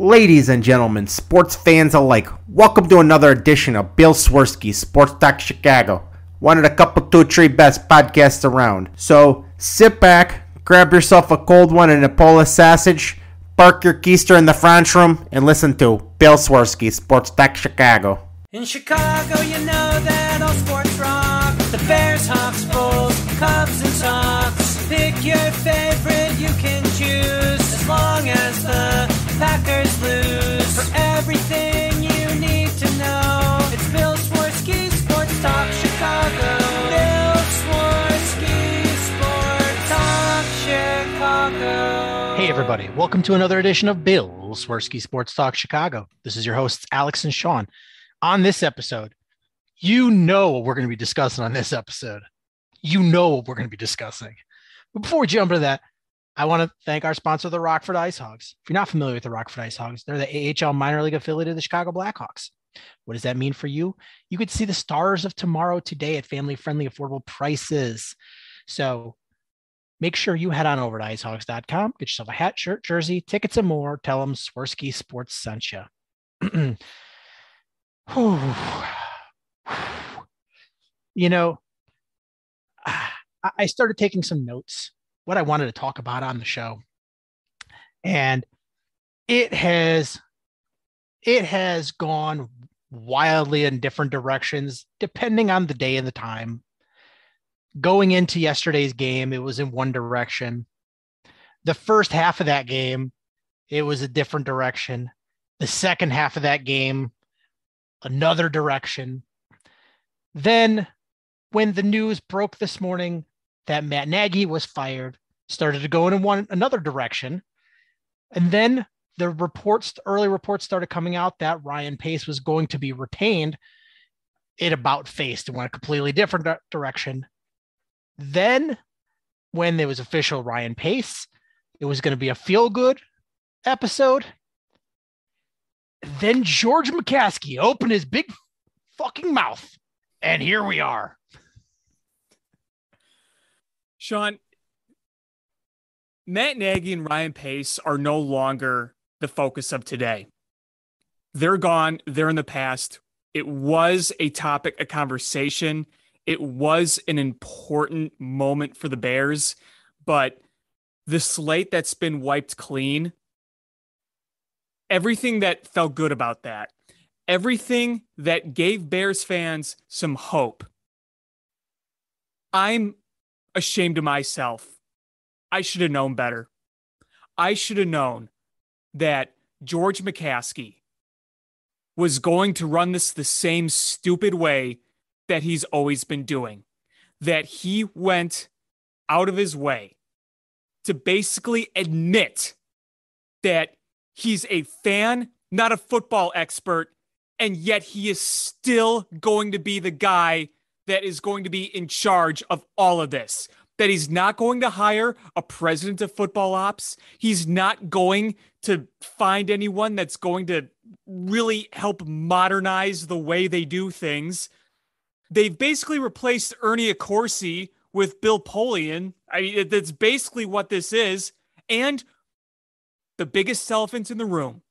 Ladies and gentlemen, sports fans alike, welcome to another edition of Bill Swerski Sports Talk Chicago, one of the couple, two, three best podcasts around. So sit back, grab yourself a cold one and a Polish sausage, park your keister in the French room, and listen to Bill Swerski Sports Talk Chicago. In Chicago, you know that all sports rock. The Bears, Hawks, Bulls, Cubs, and Sox. Pick your favorite, you can choose, as long as the Packers lose. For everything you need to know, it's Bill Swerski Sports Talk Chicago. Bill Swerski Sports Talk Chicago. Hey everybody, welcome to another edition of Bill Swerski Sports Talk Chicago. This is your hosts, Alex and Sean. On this episode, you know what we're going to be discussing on this episode. You know what we're going to be discussing. But before we jump into that, I want to thank our sponsor, the Rockford Ice Hogs. If you're not familiar with the Rockford Ice Hogs, they're the AHL minor league affiliate of the Chicago Blackhawks. What does that mean for you? You could see the stars of tomorrow today at family-friendly, affordable prices. So make sure you head on over to icehogs.com, get yourself a hat, shirt, jersey, tickets, and more. Tell them Swerski Sports sent you. You know, I started taking some notes, what I wanted to talk about on the show. And it has gone wildly in different directions, depending on the day and the time. Going into yesterday's game, it was in one direction. The first half of that game, it was a different direction. The second half of that game, another direction. Then when the news broke this morning that Matt Nagy was fired, started to go in another direction. And then the early reports started coming out that Ryan Pace was going to be retained. It about faced and went a completely different direction. Then when it was official Ryan Pace, it was going to be a feel-good episode. Then George McCaskey opened his big fucking mouth, and here we are. Sean, Matt Nagy and Ryan Pace are no longer the focus of today. They're gone. They're in the past. It was a topic of conversation. It was an important moment for the Bears, but the slate that's been wiped clean, everything that felt good about that, everything that gave Bears fans some hope, I'm ashamed of myself. I should have known better. I should have known that George McCaskey was going to run this the same stupid way that he's always been doing. That he went out of his way to basically admit that he's a fan, not a football expert, and yet he is still going to be the guy that is going to be in charge of all of this. That he's not going to hire a president of football ops. He's not going to find anyone that's going to really help modernize the way they do things. They've basically replaced Ernie Accorsi with Bill Polian. I mean, that's basically what this is. And the biggest elephant in the room,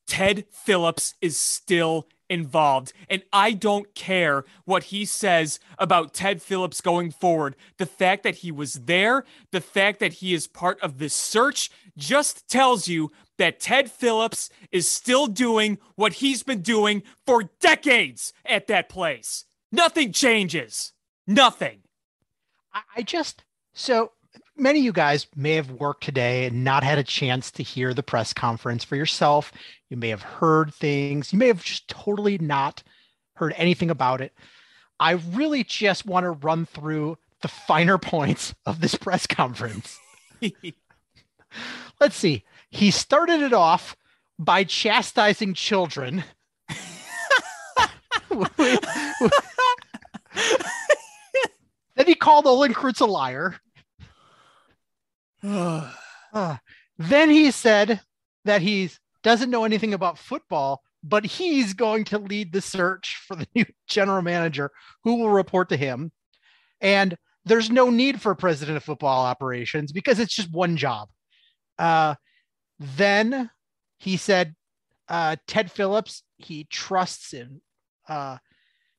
Ted Phillips is still involved. And I don't care what he says about Ted Phillips going forward. The fact that he was there, the fact that he is part of this search just tells you that Ted Phillips is still doing what he's been doing for decades at that place. Nothing changes. Nothing. So many of you guys may have worked today and not had a chance to hear the press conference for yourself. You may have heard things. You may have just totally not heard anything about it. I really just want to run through the finer points of this press conference. Let's see. He started it off by chastising children. Then he called Olin Kreutz a liar. Then he said that he doesn't know anything about football, but he's going to lead the search for the new general manager who will report to him. And there's no need for a president of football operations because it's just one job. Then he said Ted Phillips, he trusts him.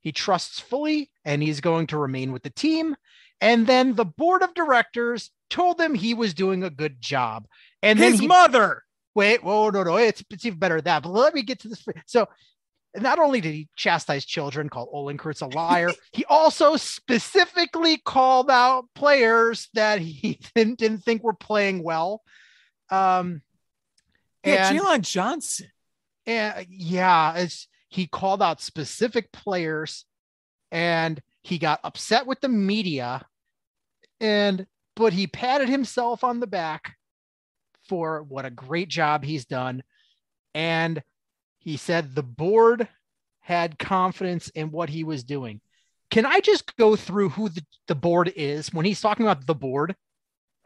He trusts fully, and he's going to remain with the team. And then the board of directors told him he was doing a good job. And his then mother. Wait, whoa, no, it's even better than that. But let me get to this. So not only did he chastise children, call Olenkurtz a liar, he also specifically called out players that he didn't think were playing well. Jalen Johnson. And he called out specific players, and he got upset with the media, but he patted himself on the back for what a great job he's done. And he said the board had confidence in what he was doing. Can I just go through who the board is when he's talking about the board?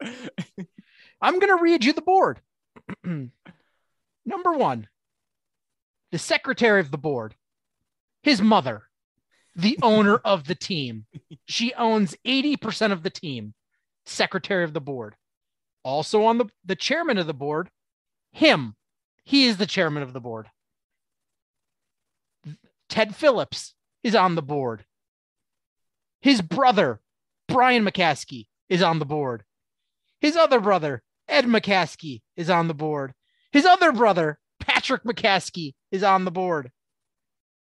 I'm going to read you the board. Number 1, the secretary of the board, his mother, the owner of the team. She owns 80% of the team. Secretary of the board. Also on the chairman of the board, him. He is the chairman of the board. Ted Phillips is on the board. His brother, Brian McCaskey, is on the board. His other brother, Ed McCaskey, is on the board. His other brother, Patrick McCaskey, is on the board.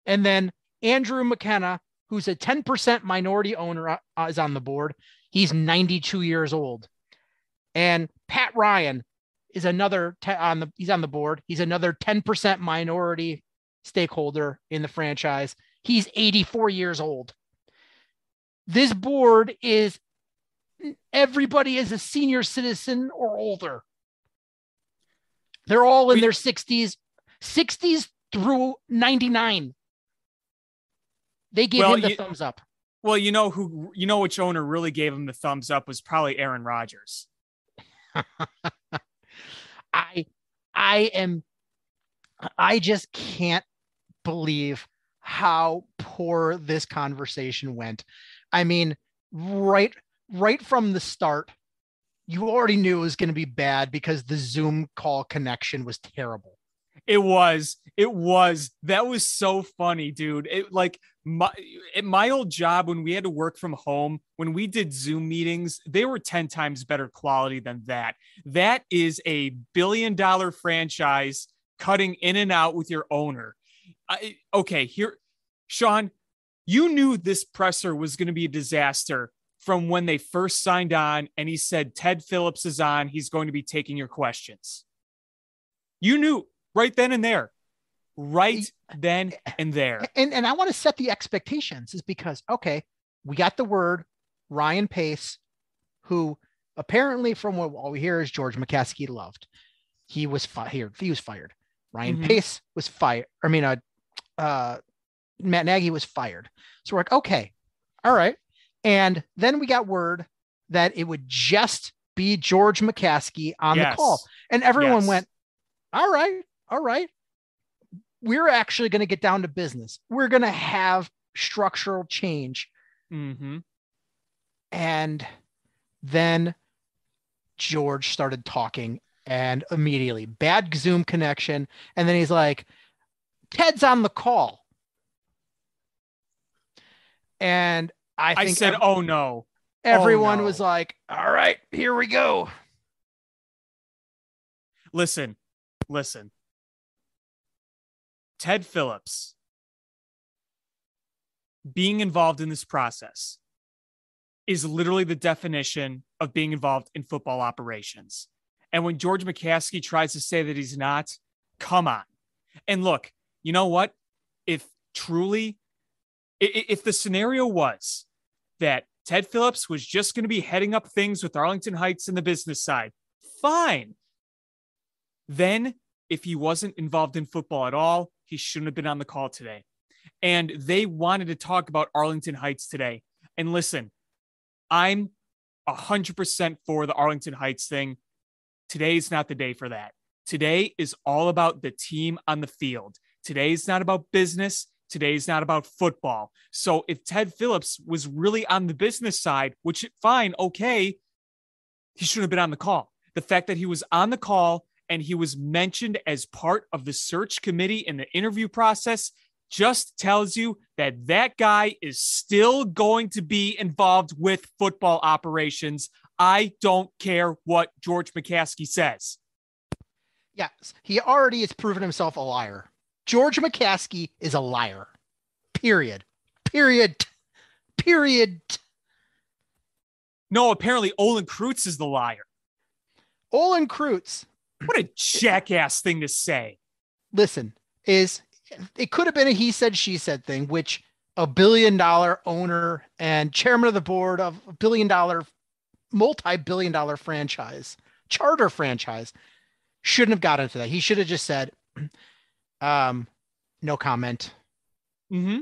And then Andrew McKenna, who's a 10% minority owner, is on the board. He's 92 years old. And Pat Ryan is another he's on the board. He's another 10% minority stakeholder in the franchise. He's 84 years old. This board is everybody is a senior citizen or older. They're all in their 60s through 99. They gave him the thumbs up. Well, which owner really gave him the thumbs up was probably Aaron Rodgers. I just can't believe how poor this conversation went. I mean, right from the start, you already knew it was going to be bad because the Zoom call connection was terrible. It was. That was so funny, dude. At my old job, when we had to work from home, when we did Zoom meetings, they were 10 times better quality than that. That is a $1 billion franchise cutting in and out with your owner. Okay, here, Sean, you knew this presser was going to be a disaster from when they first signed on and he said, Ted Phillips is on. He's going to be taking your questions. You knew right then and there. Right then and there. And I want to set the expectations is because, okay, we got the word Ryan Pace, who apparently from what all we hear is George McCaskey loved. He was fired. Ryan Pace was fired. Matt Nagy was fired. So we're like, okay, all right. And then we got word that it would just be George McCaskey on the call. And everyone went, all right. We're actually going to get down to business. We're going to have structural change. Mm-hmm. And then George started talking and immediately bad Zoom connection. And then he's like, Ted's on the call. And I said, oh no. Everyone was like, all right, here we go. Listen. Ted Phillips being involved in this process is literally the definition of being involved in football operations. And when George McCaskey tries to say that he's not, come on. And look, you know what? If the scenario was that Ted Phillips was just going to be heading up things with Arlington Heights and the business side, fine. Then if he wasn't involved in football at all, he shouldn't have been on the call today. And they wanted to talk about Arlington Heights today. And listen, I'm 100% for the Arlington Heights thing. Today is not the day for that. Today is all about the team on the field. Today is not about business. Today is not about football. So if Ted Phillips was really on the business side, which fine, okay, he shouldn't have been on the call. The fact that he was on the call and he was mentioned as part of the search committee in the interview process just tells you that that guy is still going to be involved with football operations. I don't care what George McCaskey says. Yes, he already has proven himself a liar. George McCaskey is a liar. Period. Period. Period. No, apparently Olin Kreutz is the liar. Olin Kreutz. What a jackass thing to say. Listen, it could have been a he said, she said thing, which a $1 billion owner and chairman of the board of a $1 billion, multi-billion dollar franchise, charter franchise, shouldn't have got into that. He should have just said, no comment. Mm-hmm.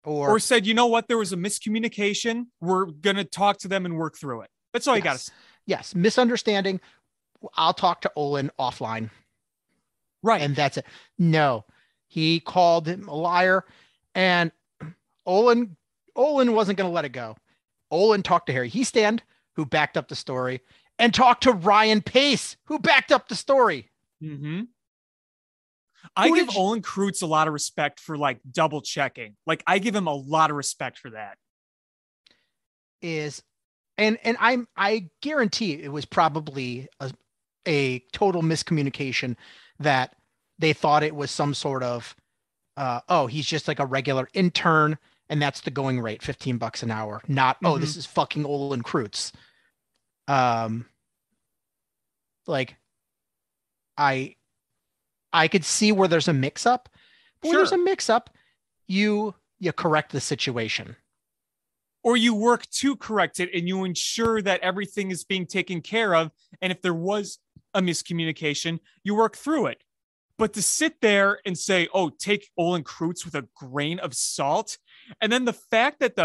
Or said, you know what? There was a miscommunication. We're going to talk to them and work through it. That's all you got to say. Yes. Misunderstanding. I'll talk to Olin offline. Right. And that's it. No, he called him a liar, and Olin wasn't going to let it go. Olin talked to Harry Heastand, who backed up the story, and talked to Ryan Pace, who backed up the story. Mm-hmm. I give Olin Kreutz a lot of respect for like double checking. Like I give him a lot of respect for that. I guarantee it was probably a total miscommunication that they thought it was some sort of, he's just like a regular intern and that's the going rate, $15 an hour. Not, this is fucking Olin Kreutz. I could see where there's a mix-up. But when there's a mix-up, you correct the situation. Or you work to correct it and you ensure that everything is being taken care of. And if there was a miscommunication, you work through it. But to sit there and say, take Olin Kreutz with a grain of salt. And then the fact that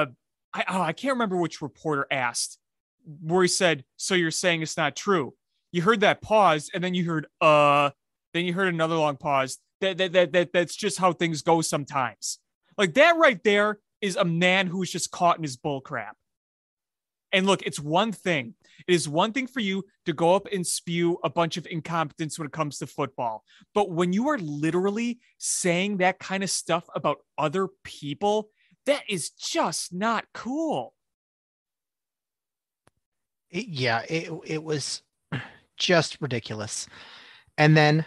I can't remember which reporter asked, where he said, so you're saying it's not true. You heard that pause and then you heard, then you heard another long pause. That's just how things go sometimes. Like that right there is a man who's just caught in his bull crap. And look, it's one thing. It is one thing for you to go up and spew a bunch of incompetence when it comes to football. But when you are literally saying that kind of stuff about other people, that is just not cool. It was just ridiculous. And then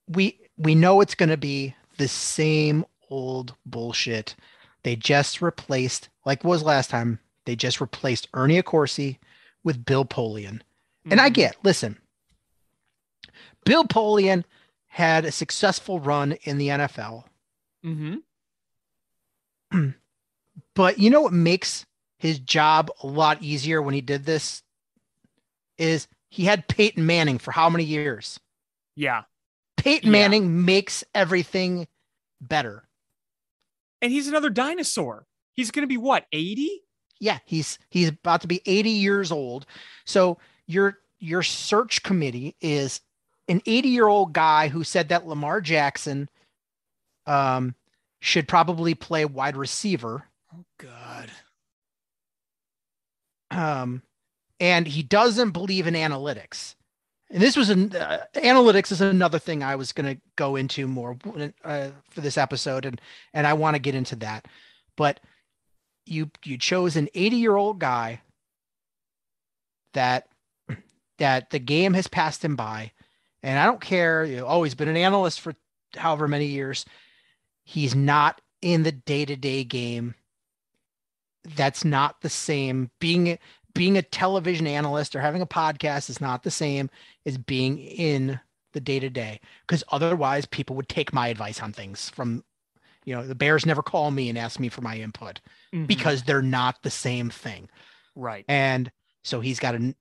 we know it's going to be the same old bullshit. They just replaced, like was last time, they just replaced Ernie Accorsi with Bill Polian. And I listen, Bill Polian had a successful run in the NFL. Mm-hmm. But you know what makes his job a lot easier when he did this is he had Peyton Manning for how many years? Yeah. Peyton Manning makes everything better. And he's another dinosaur. He's going to be what, 80? Yeah, he's about to be 80 years old. So your search committee is an 80-year-old guy who said that Lamar Jackson should probably play wide receiver. Oh God. And he doesn't believe in analytics. And this was analytics is another thing I was going to go into more for this episode, and I want to get into that. But you chose an 80-year-old guy that the game has passed him by, and I don't care. He's been an analyst for however many years. He's not in the day-to-day game. That's not the same. Being a television analyst or having a podcast is not the same as being in the day-to-day, because otherwise people would take my advice on things from, the Bears never call me and ask me for my input because they're not the same thing. Right. And so he's got an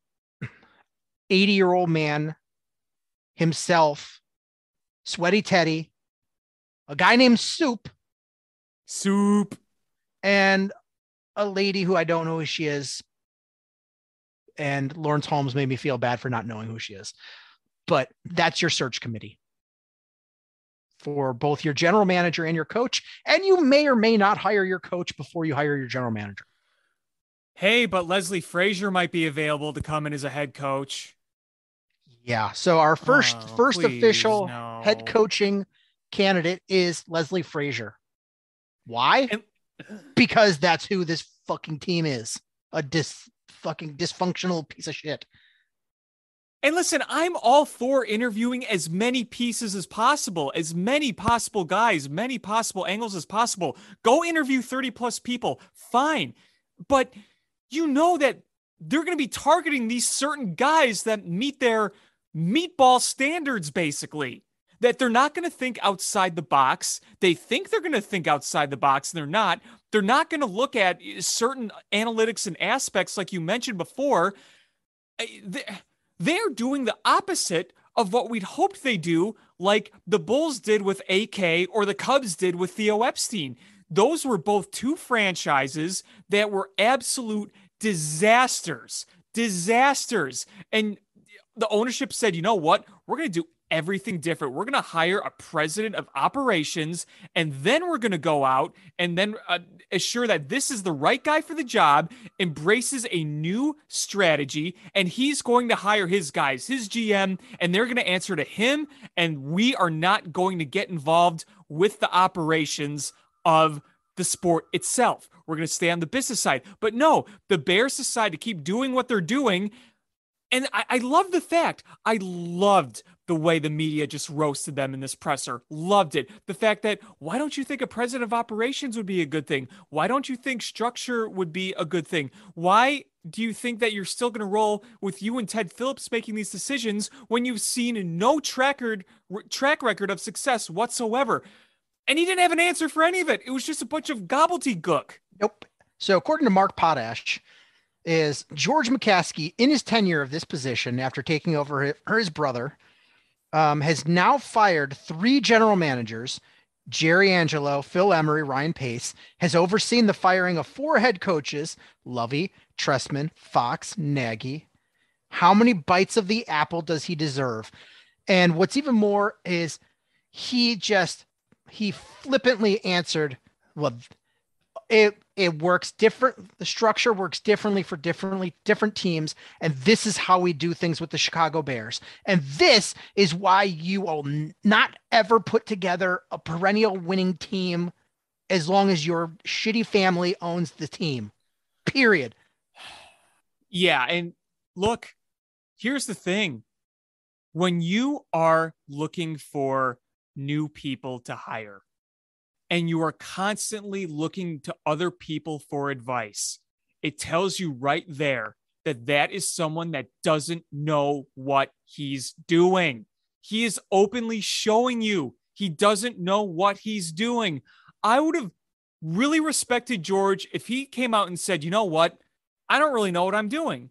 80-year-old man himself, Sweaty Teddy, a guy named Soup, and a lady who I don't know who she is. And Lawrence Holmes made me feel bad for not knowing who she is. But that's your search committee for both your general manager and your coach. And you may or may not hire your coach before you hire your general manager. Hey, but Leslie Frazier might be available to come in as a head coach. Yeah. So our first Please, official no. head coaching candidate is Leslie Frazier. Why? Because that's who this fucking team is. A fucking dysfunctional piece of shit. And listen, I'm all for interviewing as many pieces as possible, as many possible guys, many possible angles as possible. Go interview 30 plus people. Fine. But you know that they're going to be targeting these certain guys that meet their meatball standards, basically. That they're not going to think outside the box. They think they're going to think outside the box, and they're not. They're not going to look at certain analytics and aspects like you mentioned before. They're doing the opposite of what we'd hoped they do, like the Bulls did with AK or the Cubs did with Theo Epstein. Those were both two franchises that were absolute disasters. And the ownership said, you know what? We're going to do everything different. We're going to hire a president of operations, and then we're going to go out and then assure that this is the right guy for the job, embraces a new strategy, and he's going to hire his guys, his GM, and they're going to answer to him, and we are not going to get involved with the operations of the sport itself. We're going to stay on the business side. But no, the Bears decide to keep doing what they're doing. And I love the fact, I loved the way the media just roasted them in this presser. Loved it. The fact that, why don't you think a president of operations would be a good thing? Why don't you think structure would be a good thing? Why do you think that you're still going to roll with you and Ted Phillips making these decisions when you've seen no track record of success whatsoever? And he didn't have an answer for any of it. It was just a bunch of gobbledygook. Nope. So according to Mark Potash, is George McCaskey, in his tenure of this position after taking over his brother, has now fired 3 general managers, Jerry Angelo, Phil Emery, Ryan Pace, has overseen the firing of 4 head coaches, Lovey, Trestman, Fox, Nagy. How many bites of the apple does he deserve? And what's even more is he flippantly answered, well, it works different. The structure works differently for different teams. And this is how we do things with the Chicago Bears. And this is why you will not ever put together a perennial winning team as long as your shitty family owns the team, period. Yeah. And look, here's the thing. When you are looking for new people to hire, and you are constantly looking to other people for advice, it tells you right there that that is someone that doesn't know what he's doing. He is openly showing you he doesn't know what he's doing. I would have really respected George if he came out and said, you know what? I don't really know what I'm doing.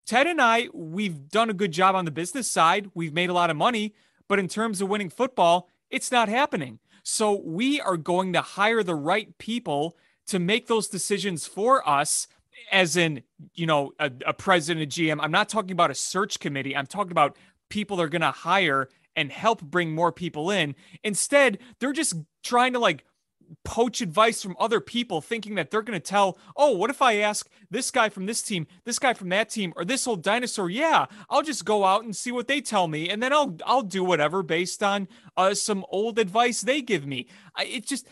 Ted and I, we've done a good job on the business side. We've made a lot of money, but in terms of winning football, it's not happening. So we are going to hire the right people to make those decisions for us, as in, a president, a GM. I'm not talking about a search committee. I'm talking about people they're going to hire and help bring more people in. Instead, they're just trying to poach advice from other people, thinking that they're going to tell, oh, what if I ask this guy from this team, this guy from that team, or this old dinosaur? Yeah, I'll just go out and see what they tell me, and then I'll do whatever based on some old advice they give me. It's just,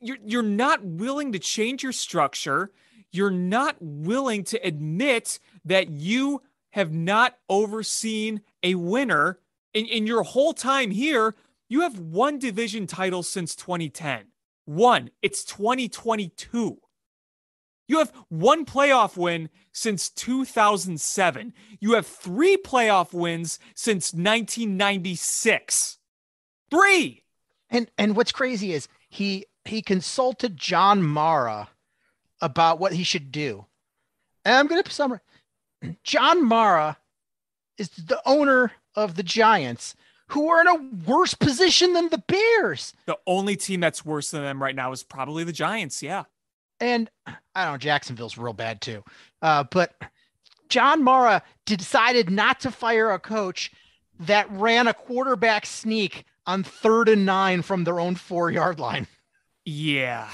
you're not willing to change your structure. You're not willing to admit that you have not overseen a winner in your whole time here. You have 1 division title since 2010. 1. It's 2022. You have 1 playoff win since 2007. You have 3 playoff wins since 1996. 3. And what's crazy is he consulted John Mara about what he should do. And I'm going to summarize. John Mara is the owner of the Giants, who are in a worse position than the Bears. The only team that's worse than them right now is probably the Giants. Yeah. And I don't know, Jacksonville's real bad too. But John Mara decided not to fire a coach that ran a quarterback sneak on 3rd and 9 from their own 4-yard line. Yeah.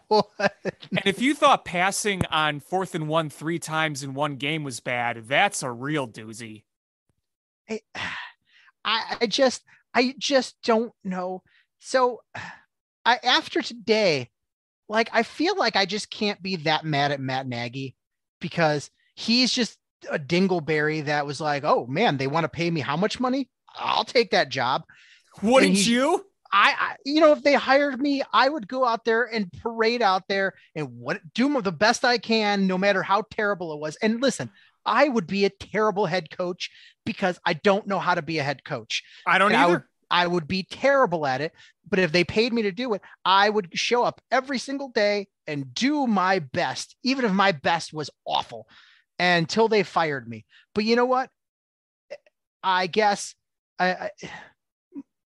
What? And if you thought passing on 4th and 1 3 times in one game was bad, that's a real doozy. I just don't know. So after today, like, I feel like I just can't be that mad at Matt Nagy because he's just a dingleberry that was like, oh man, they want to pay me how much money? I'll take that job. Wouldn't you? I if they hired me, I would go out there and parade out there and do the best I can, no matter how terrible it was. And listen, I would be a terrible head coach because I don't know how to be a head coach. I don't either. I would be terrible at it. But if they paid me to do it, I would show up every single day and do my best, even if my best was awful, until they fired me. But you know what? I guess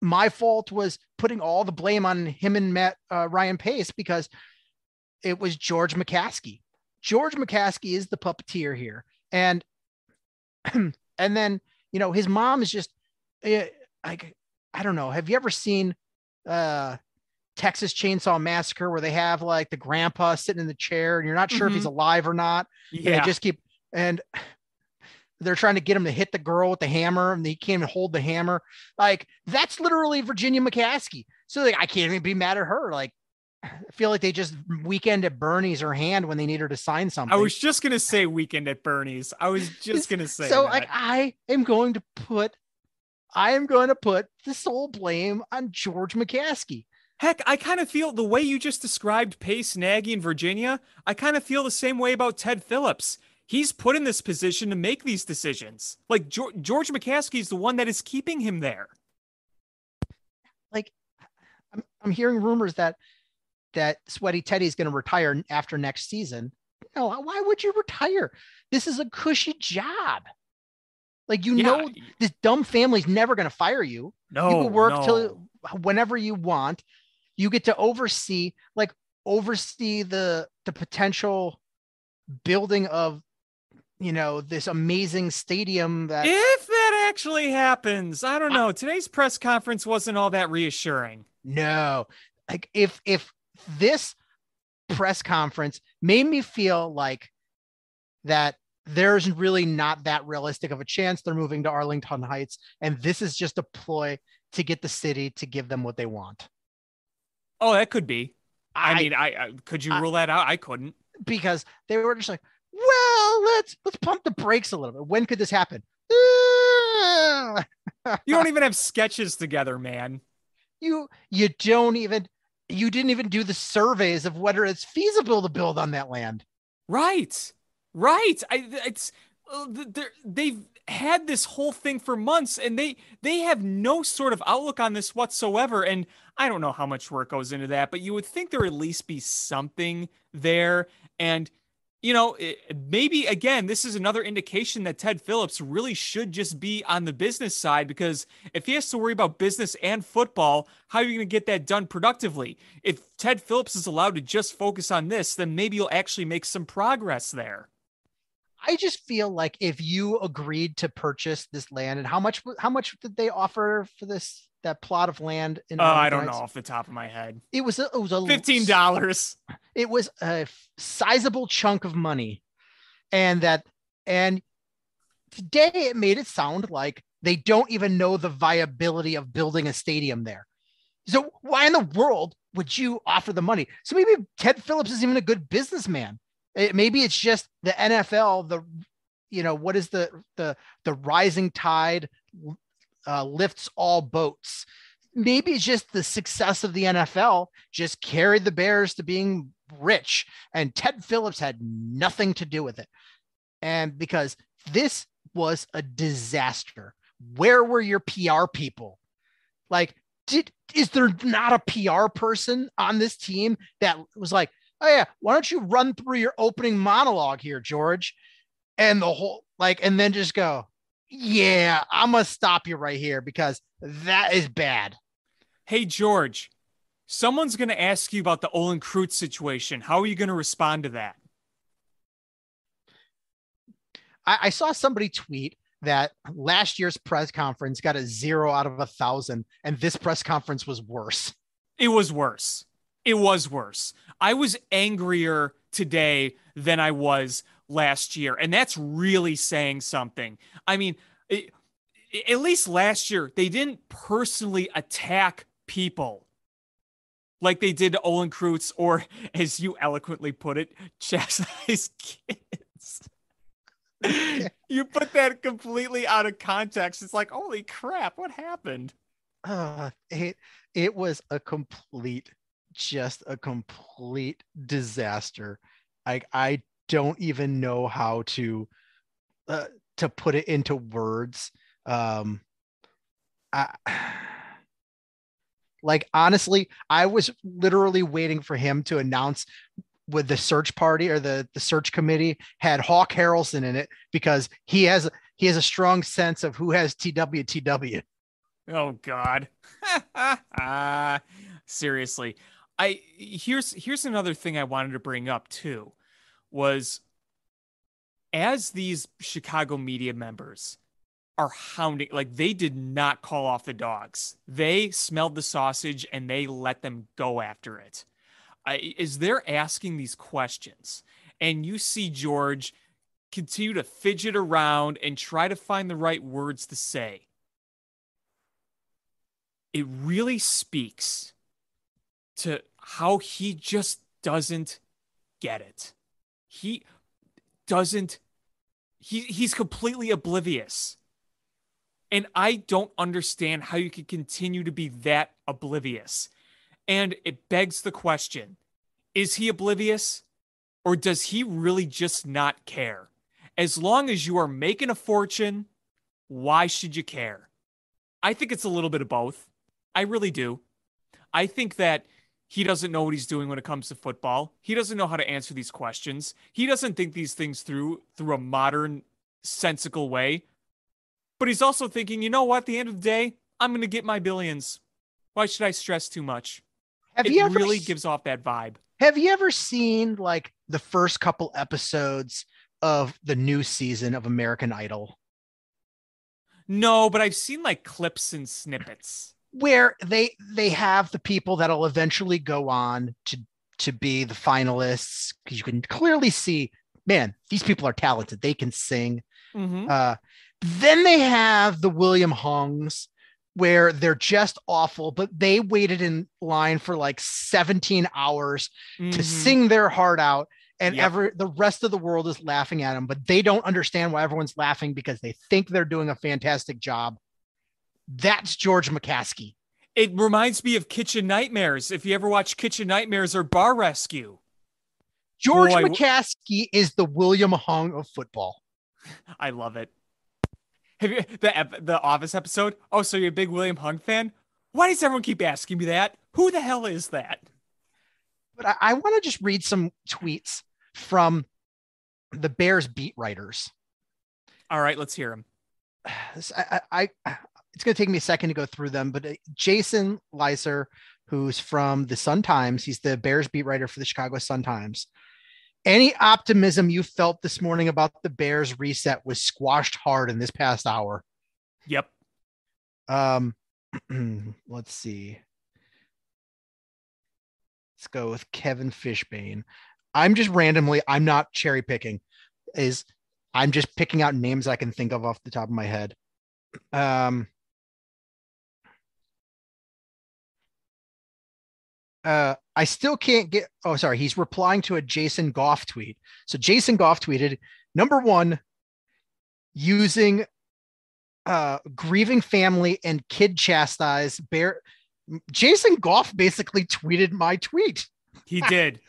my fault was putting all the blame on him and Ryan Pace because it was George McCaskey. George McCaskey is the puppeteer here. And then, his mom is just like, I don't know. Have you ever seen Texas Chainsaw Massacre where they have like the grandpa sitting in the chair and you're not sure if he's alive or not? Yeah. And they just and they're trying to get him to hit the girl with the hammer and he can't even hold the hammer. Like, that's literally Virginia McCaskey. So like, I can't even be mad at her. Like, I feel like they just Weekend at Bernie's her hand when they need her to sign something. I was just going to say Weekend at Bernie's. I was just going to say so that. Like, I am going to put the sole blame on George McCaskey. Heck, I kind of feel the way you just described Pace, Nagy, and Virginia, I kind of feel the same way about Ted Phillips. He's put in this position to make these decisions. Like, George McCaskey is the one that is keeping him there. Like, I'm hearing rumors that Sweaty Teddy is going to retire after next season. No, why would you retire? This is a cushy job. Like, this dumb family's never going to fire you. No, you can work till whenever you want. You get to oversee the potential building of, this amazing stadium that if that actually happens, I don't know. Today's press conference wasn't all that reassuring. No, like if this press conference made me feel like that there's really not that realistic of a chance they're moving to Arlington Heights. And this is just a ploy to get the city to give them what they want. Oh, that could be. I mean, could you rule that out? I couldn't. Because they were just like, well, let's pump the brakes a little bit. When could this happen? You don't even have sketches together, man. You didn't even do the surveys of whether it's feasible to build on that land. Right. They've had this whole thing for months and they have no sort of outlook on this whatsoever. And I don't know how much work goes into that, but you would think there would at least be something there. And, maybe again, this is another indication that Ted Phillips really should just be on the business side, because if he has to worry about business and football, how are you going to get that done productively? If Ted Phillips is allowed to just focus on this, then maybe you'll actually make some progress there. I just feel like if you agreed to purchase this land, and how much did they offer for that plot of land? I don't know off the top of my head. It was $15. It was a sizable chunk of money, and today it made it sound like they don't even know the viability of building a stadium there. So why in the world would you offer the money? So maybe Ted Phillips isn't even a good businessman. Maybe it's just the NFL, what is the rising tide lifts all boats. Maybe it's just the success of the NFL just carried the Bears to being rich, and Ted Phillips had nothing to do with it. And because this was a disaster, where were your PR people? Like, is there not a PR person on this team that was like, oh yeah, why don't you run through your opening monologue here, George? And and then just go, yeah, I'm going to stop you right here because that is bad. Hey, George, someone's going to ask you about the Olin Kreutz situation. How are you going to respond to that? I saw somebody tweet that last year's press conference got a 0 out of 1,000, and this press conference was worse. It was worse. I was angrier today than I was last year. And that's really saying something. I mean, at least last year, they didn't personally attack people like they did to Olin Kreutz, or as you eloquently put it, chastise kids. You put that completely out of context. It's like, holy crap, what happened? It was just a complete disaster. I don't even know how to put it into words. Honestly, I was literally waiting for him to announce with the search party, or the search committee had Hawk Harrelson in it, because he has a strong sense of who has TW. Oh God. Seriously. Here's another thing I wanted to bring up too, was as these Chicago media members are hounding, like, they did not call off the dogs. They smelled the sausage and they let them go after it. As they're asking these questions, and you see George continue to fidget around and try to find the right words to say, it really speaks to how he just doesn't get it. He doesn't, he's completely oblivious. And I don't understand how you can continue to be that oblivious. And it begs the question, is he oblivious, or does he really just not care? As long as you are making a fortune, why should you care? I think it's a little bit of both. I really do. I think that he doesn't know what he's doing when it comes to football. He doesn't know how to answer these questions. He doesn't think these things through a modern, sensical way. But he's also thinking, you know what? At the end of the day, I'm going to get my billions. Why should I stress too much? It really gives off that vibe. Have you ever seen like the first couple episodes of the new season of American Idol? No, but I've seen like clips and snippets where they have the people that'll eventually go on to be the finalists, because you can clearly see, man, these people are talented. They can sing. Mm-hmm. Then they have the William Hungs, where they're just awful, but they waited in line for like 17 hours to sing their heart out. And the rest of the world is laughing at them, but they don't understand why everyone's laughing, because they think they're doing a fantastic job. That's George McCaskey. It reminds me of Kitchen Nightmares. If you ever watch Kitchen Nightmares or Bar Rescue. George McCaskey is the William Hung of football. I love it. Have you the Office episode? Oh, so you're a big William Hung fan? Why does everyone keep asking me that? Who the hell is that? But I want to just read some tweets from the Bears beat writers. All right, let's hear them. It's going to take me a second to go through them, but Jason Leiser, who's from the Sun-Times, he's the Bears beat writer for the Chicago Sun-Times. Any optimism you felt this morning about the Bears reset was squashed hard in this past hour. Yep. Let's see. Let's go with Kevin Fishbane. I'm not cherry picking. I'm just picking out names I can think of off the top of my head. I still can't get, he's replying to a Jason Goff tweet. So Jason Goff tweeted, number one, using grieving family and kid chastise bear. Jason Goff basically tweeted my tweet. He did.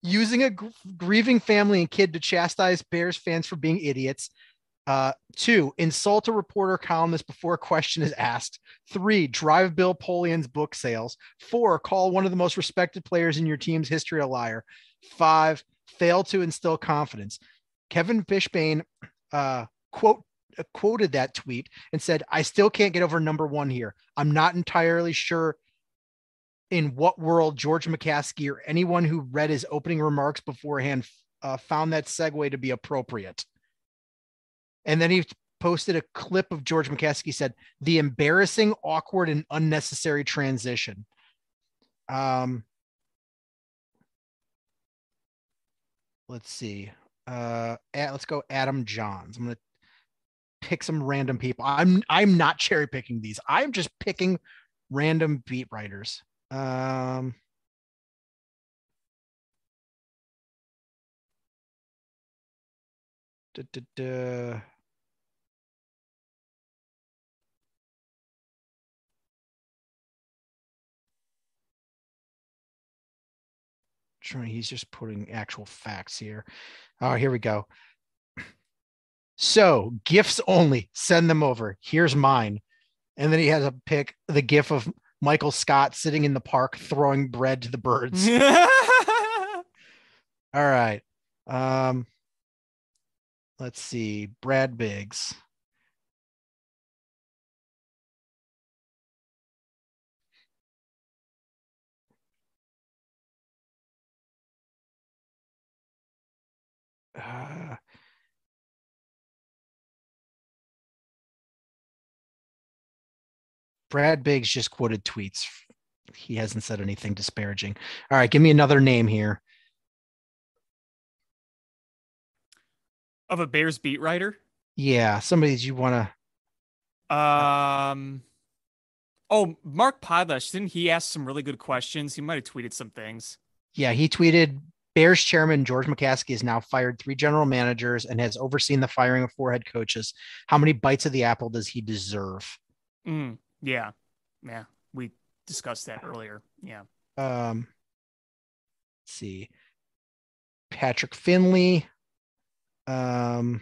Using a grieving family and kid to chastise Bears fans for being idiots. 2, insult a reporter columnist before a question is asked. 3, drive Bill Polian's book sales. 4, call one of the most respected players in your team's history a liar. 5, fail to instill confidence. Kevin Fishbane quoted that tweet and said, I still can't get over number 1 here. I'm not entirely sure in what world George McCaskey or anyone who read his opening remarks beforehand found that segue to be appropriate. And then he posted a clip of George McCaskey said, the embarrassing, awkward, and unnecessary transition. let's see. Let's go Adam Johns. I'm gonna pick some random people. I'm not cherry picking these. I'm just picking random beat writers. He's just putting actual facts here. Oh, here we go. So gifts only, send them over. Here's mine. And then he has a pic, the gif of Michael Scott sitting in the park throwing bread to the birds. All right. Let's see. Brad Biggs. Brad Biggs just quoted tweets. He hasn't said anything disparaging. All right, give me another name here. Of a Bears beat writer? Yeah, somebody you want to... Oh, Mark Podlesh, didn't he ask some really good questions? He might have tweeted some things. Yeah, he tweeted, Bears chairman George McCaskey has now fired 3 general managers and has overseen the firing of 4 head coaches. How many bites of the apple does he deserve? Yeah. We discussed that earlier. Yeah. Let's see. Patrick Finley. Okay,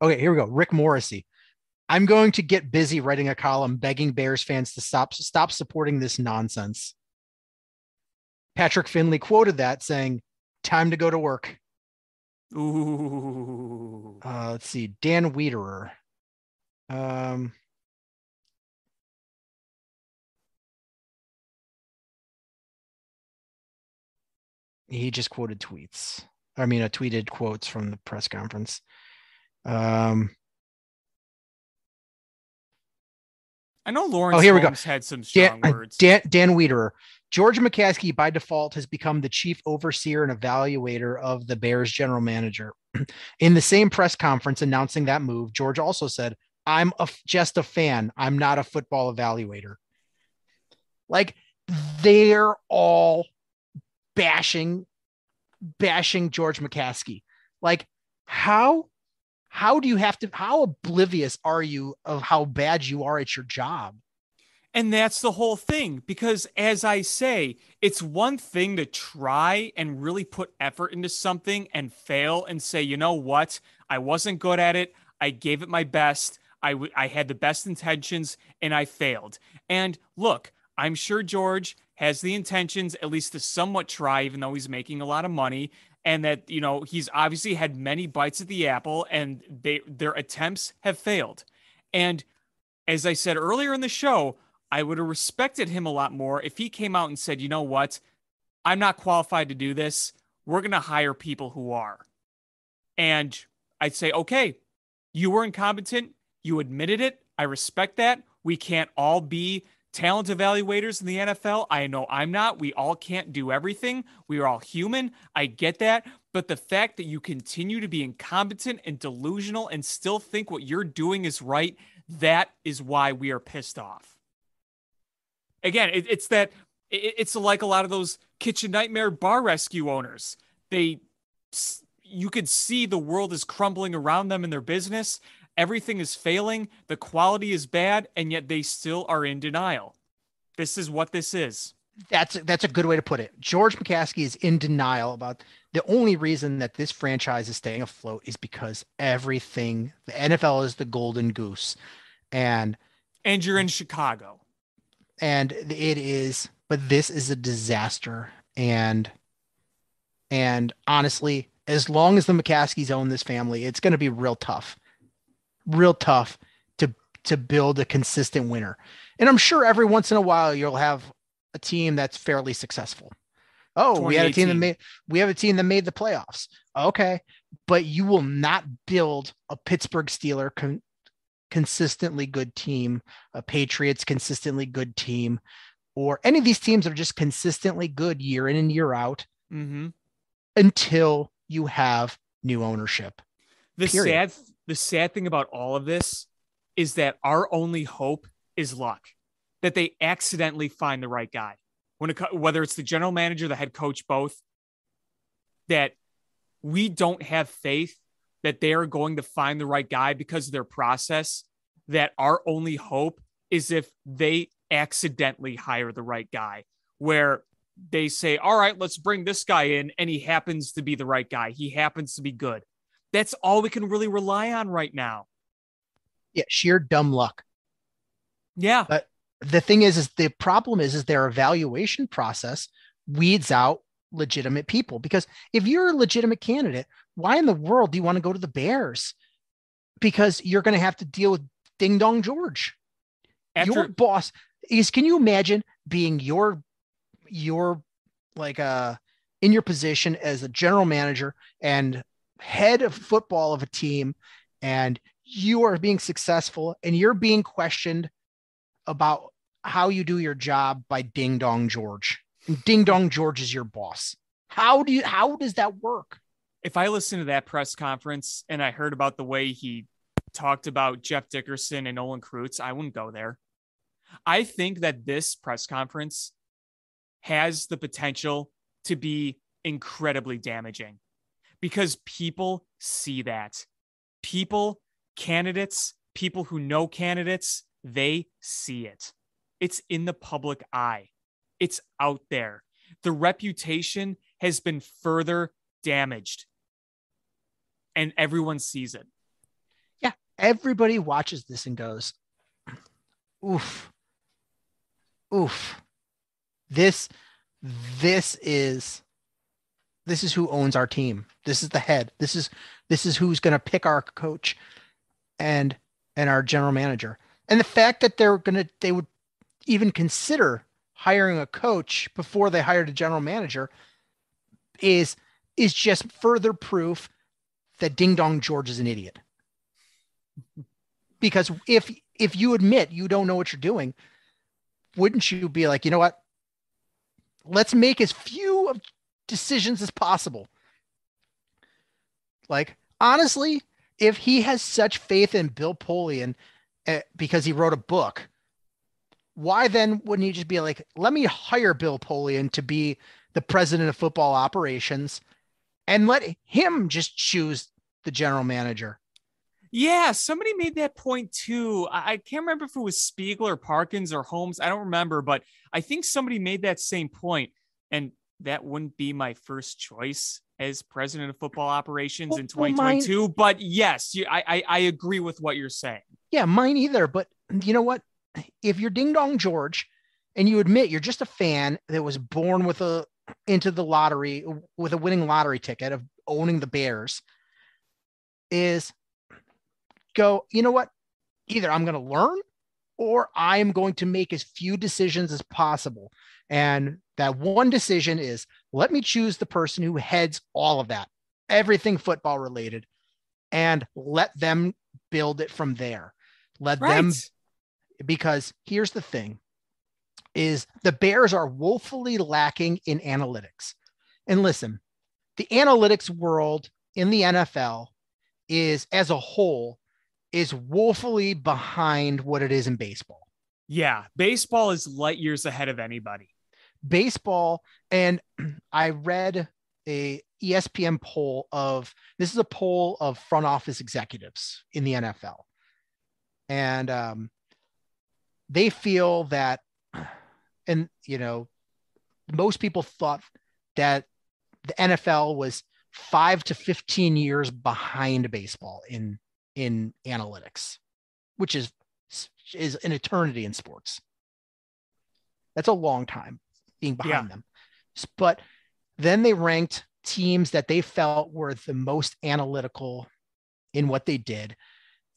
here we go. Rick Morrissey. I'm going to get busy writing a column begging Bears fans to stop supporting this nonsense. Patrick Finley quoted that saying, "Time to go to work." Ooh. Let's see. Dan Wiederer. He just quoted tweets. I mean, tweeted quotes from the press conference. I know Lawrence Holmes had some strong words. Dan Wiederer. George McCaskey, by default, has become the chief overseer and evaluator of the Bears general manager. In the same press conference announcing that move, George also said, "I'm just a fan. I'm not a football evaluator." Like, they're all bashing George McCaskey. Like, how oblivious are you of how bad you are at your job? And that's the whole thing, because as I say, it's one thing to try and really put effort into something and fail and say, you know what? I wasn't good at it. I gave it my best. I had the best intentions and I failed. And look, I'm sure George has the intentions at least to somewhat try, even though he's making a lot of money. And that, you know, he's obviously had many bites at the apple and their attempts have failed. And as I said earlier in the show, I would have respected him a lot more if he came out and said, you know what, I'm not qualified to do this. We're going to hire people who are. And I'd say, okay, you were incompetent. You admitted it. I respect that. We can't all be talent evaluators in the NFL. I know I'm not. We all can't do everything. We are all human. I get that. But the fact that you continue to be incompetent and delusional and still think what you're doing is right, that is why we are pissed off. Again, it's like a lot of those Kitchen Nightmare bar rescue owners. You could see the world is crumbling around them in their business. Everything is failing. The quality is bad, and yet they still are in denial. This is what this is. That's a good way to put it. George McCaskey is in denial about the only reason that this franchise is staying afloat is because the NFL is the golden goose. And you're in Chicago. And it is, but this is a disaster. And honestly, as long as the McCaskeys own this family, it's going to be real tough to build a consistent winner. And I'm sure every once in a while you'll have a team that's fairly successful. Oh, we have a team that made the playoffs. Okay. But you will not build a Pittsburgh Steeler consistently good team, a Patriots consistently good team, or any of these teams are just consistently good year in and year out Mm-hmm. until you have new ownership. The Period. sad thing about all of this is that our only hope is luck, that they accidentally find the right guy. Whether it's the general manager, the head coach, both, that we don't have faith that they are going to find the right guy because of their process, that our only hope is if they accidentally hire the right guy, where they say, all right, let's bring this guy in, and he happens to be the right guy. He happens to be good. That's all we can really rely on right now. Yeah, sheer dumb luck. Yeah. But the thing is the problem is their evaluation process weeds out legitimate people. Because if you're a legitimate candidate, why in the world do you want to go to the Bears? Because you're going to have to deal with Ding Dong George. Your boss can you imagine being your like in your position as a general manager and head of football of a team, and you are being successful and you're being questioned about how you do your job by Ding Dong George. And Ding Dong George is your boss. How does that work? If I listened to that press conference and I heard about the way he talked about Jeff Dickerson and Olin Kreutz, I wouldn't go there. I think that this press conference has the potential to be incredibly damaging because people see that. Candidates, people who know candidates, they see it. It's in the public eye. It's out there. The reputation has been further damaged, and everyone sees it. Yeah, everybody watches this and goes, oof. This is who owns our team. This is the head. This is who's going to pick our coach and our general manager. And the fact that they would even consider hiring a coach before they hired a general manager is just further proof that Ding Dong George is an idiot. Because if you admit you don't know what you're doing, wouldn't you be like, you know what? Let's make as few decisions as possible. Like, honestly, if he has such faith in Bill Polian because he wrote a book, why then wouldn't he just be like, let me hire Bill Polian to be the president of football operations and let him just choose the general manager? Yeah, somebody made that point too. I can't remember if it was Spiegel or Parkins or Holmes. I don't remember, but I think somebody made that same point. And that wouldn't be my first choice as president of football operations in 2022. But yes, I agree with what you're saying. Yeah, mine either. But you know what? If you're Ding Dong George and you admit you're just a fan that was born into the lottery with a winning lottery ticket of owning the Bears, is go, you know what? Either I'm going to learn or I'm going to make as few decisions as possible. And that one decision is, let me choose the person who heads all of that, everything football related, and let them build it from there. Because here's the thing, is the Bears are woefully lacking in analytics. And listen, the analytics world in the NFL is, as a whole, is woefully behind what it is in baseball. Yeah, baseball is light years ahead of anybody. Baseball, and I read a ESPN poll this is a poll of front office executives in the NFL. And they feel that, and you know, most people thought that the NFL was 5 to 15 years behind baseball in analytics, which is an eternity in sports. That's a long time being behind them. But then they ranked teams that they felt were the most analytical in what they did.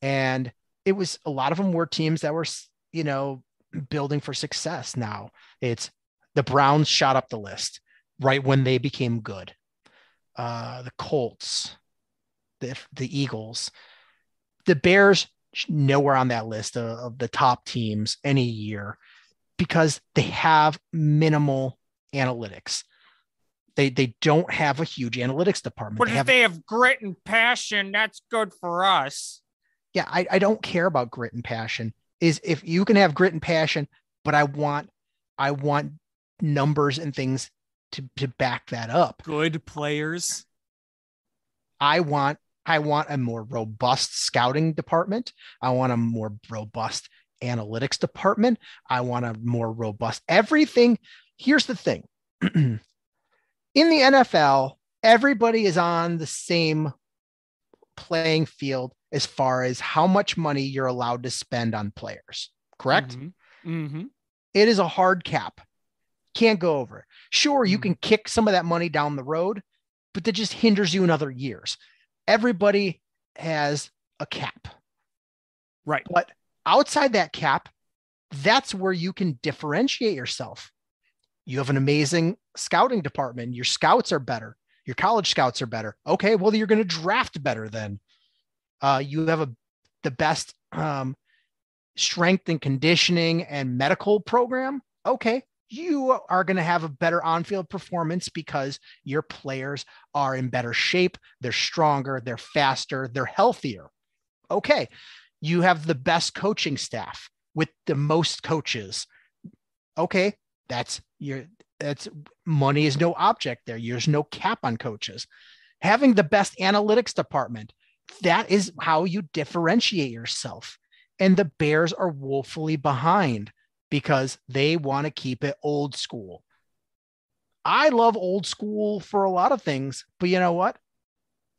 And it was, a lot of them were teams that were, you know, building for success. Now it's the Browns shot up the list right when they became good. The Colts, the Eagles, the Bears, nowhere on that list of the top teams any year. because they have minimal analytics. They don't have a huge analytics department. But if they have grit and passion, that's good for us. Yeah, I don't care about grit and passion. Is if you can have grit and passion, but I want numbers and things to back that up. Good players. I want a more robust scouting department. I want a more robust analytics department. I want a more robust everything. Here's the thing. In the NFL, everybody is on the same playing field as far as how much money you're allowed to spend on players. Correct? Mm-hmm. Mm-hmm. It is a hard cap. Can't go over it. Sure, you can kick some of that money down the road, but that just hinders you in other years. Everybody has a cap. Right. But outside that cap, that's where you can differentiate yourself. You have an amazing scouting department. Your scouts are better. Your college scouts are better. Okay, well, you're going to draft better then. You have the best strength and conditioning and medical program. Okay, you are going to have a better on-field performance because your players are in better shape. They're stronger. They're faster. They're healthier. Okay, you have the best coaching staff with the most coaches. Okay, that's money is no object there. There's no cap on coaches. Having the best analytics department, that is how you differentiate yourself. And the Bears are woefully behind because they want to keep it old school. I love old school for a lot of things, but you know what?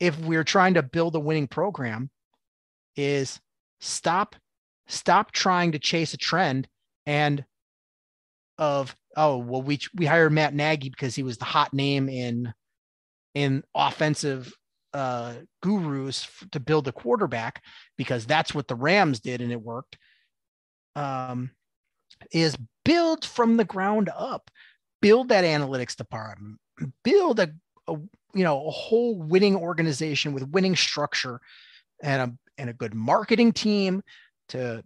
If we're trying to build a winning program, is stop trying to chase a trend and we hired Matt Nagy because he was the hot name in offensive gurus to build a quarterback because that's what the Rams did and it worked. Is build from the ground up, build that analytics department, build a whole winning organization with winning structure and a good marketing team to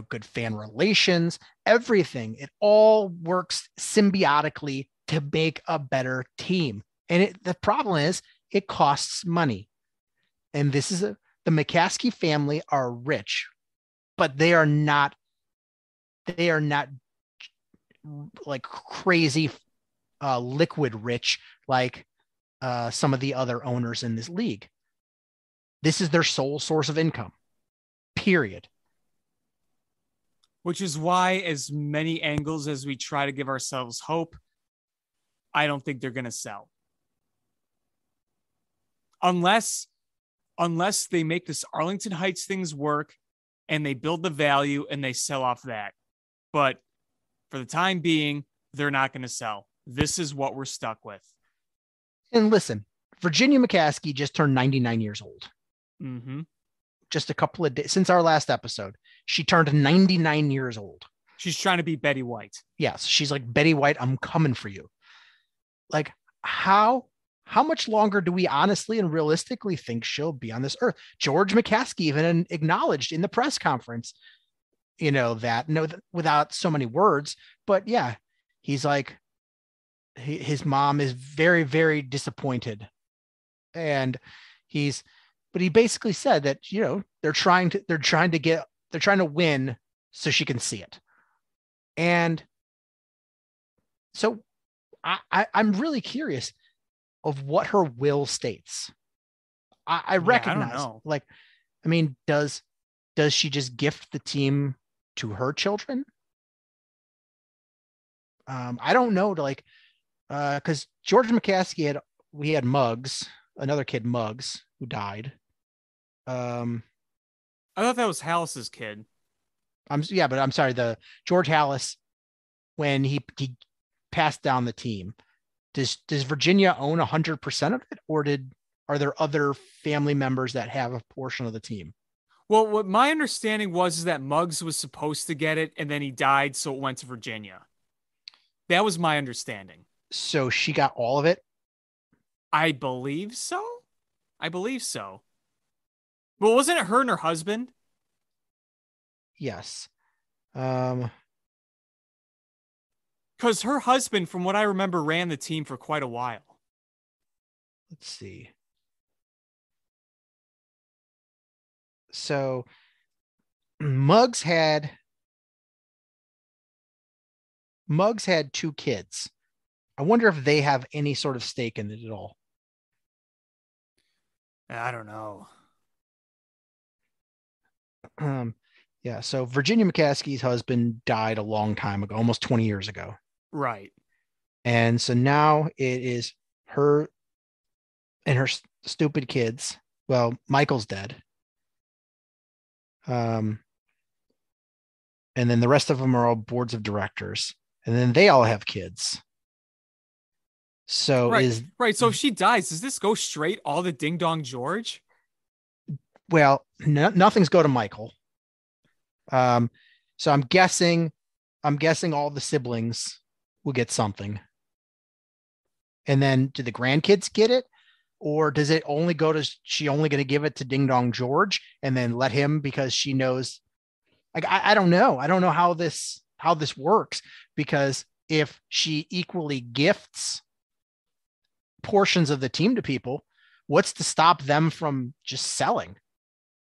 good fan relations, everything. It all works symbiotically to make a better team. And the problem is it costs money. And the McCaskey family are rich, but they are not like crazy liquid rich like some of the other owners in this league. This is their sole source of income, period. Which is why, as many angles as we try to give ourselves hope, I don't think they're going to sell. Unless they make this Arlington Heights things work and they build the value and they sell off that. But for the time being, they're not going to sell. This is what we're stuck with. And listen, Virginia McCaskey just turned 99 years old. Mm-hmm. Just a couple of days since our last episode. She turned 99 years old. She's trying to be Betty White. Yes. She's like, Betty White, I'm coming for you. Like, how much longer do we honestly and realistically think she'll be on this earth? George McCaskey even acknowledged in the press conference, without so many words, but yeah, he's like, his mom is very, very disappointed. And but he basically said that, they're trying to win so she can see it. And so I'm really curious of what her will states. I recognize, I don't know. Does she just gift the team to her children? I don't know, because George McCaskey we had Muggs, another kid, Muggs, who died. I thought that was Hallis's kid. But I'm sorry, the George Hallis, when he passed down the team, does Virginia own 100% of it, or are there other family members that have a portion of the team? Well, what my understanding was is that Muggs was supposed to get it and then he died, so it went to Virginia. That was my understanding. So she got all of it? I believe so. Well, wasn't it her and her husband? Yes. Because her husband, from what I remember, ran the team for quite a while. Let's see. So Muggs had 2 kids. I wonder if they have any sort of stake in it at all. I don't know. Yeah. So Virginia McCaskey's husband died a long time ago, almost 20 years ago. Right. And so now it is her and her stupid kids. Well, Michael's dead. And then the rest of them are all boards of directors. And then they all have kids. So right. So if she dies, does this go straight all to Ding Dong George? Well, nothing's go to Michael. So I'm guessing all the siblings will get something. And then do the grandkids get it? Or does it only go to, she only going to give it to Ding Dong George and then let him because she knows, like, I don't know. I don't know how this works, because if she equally gifts portions of the team to people, what's to stop them from just selling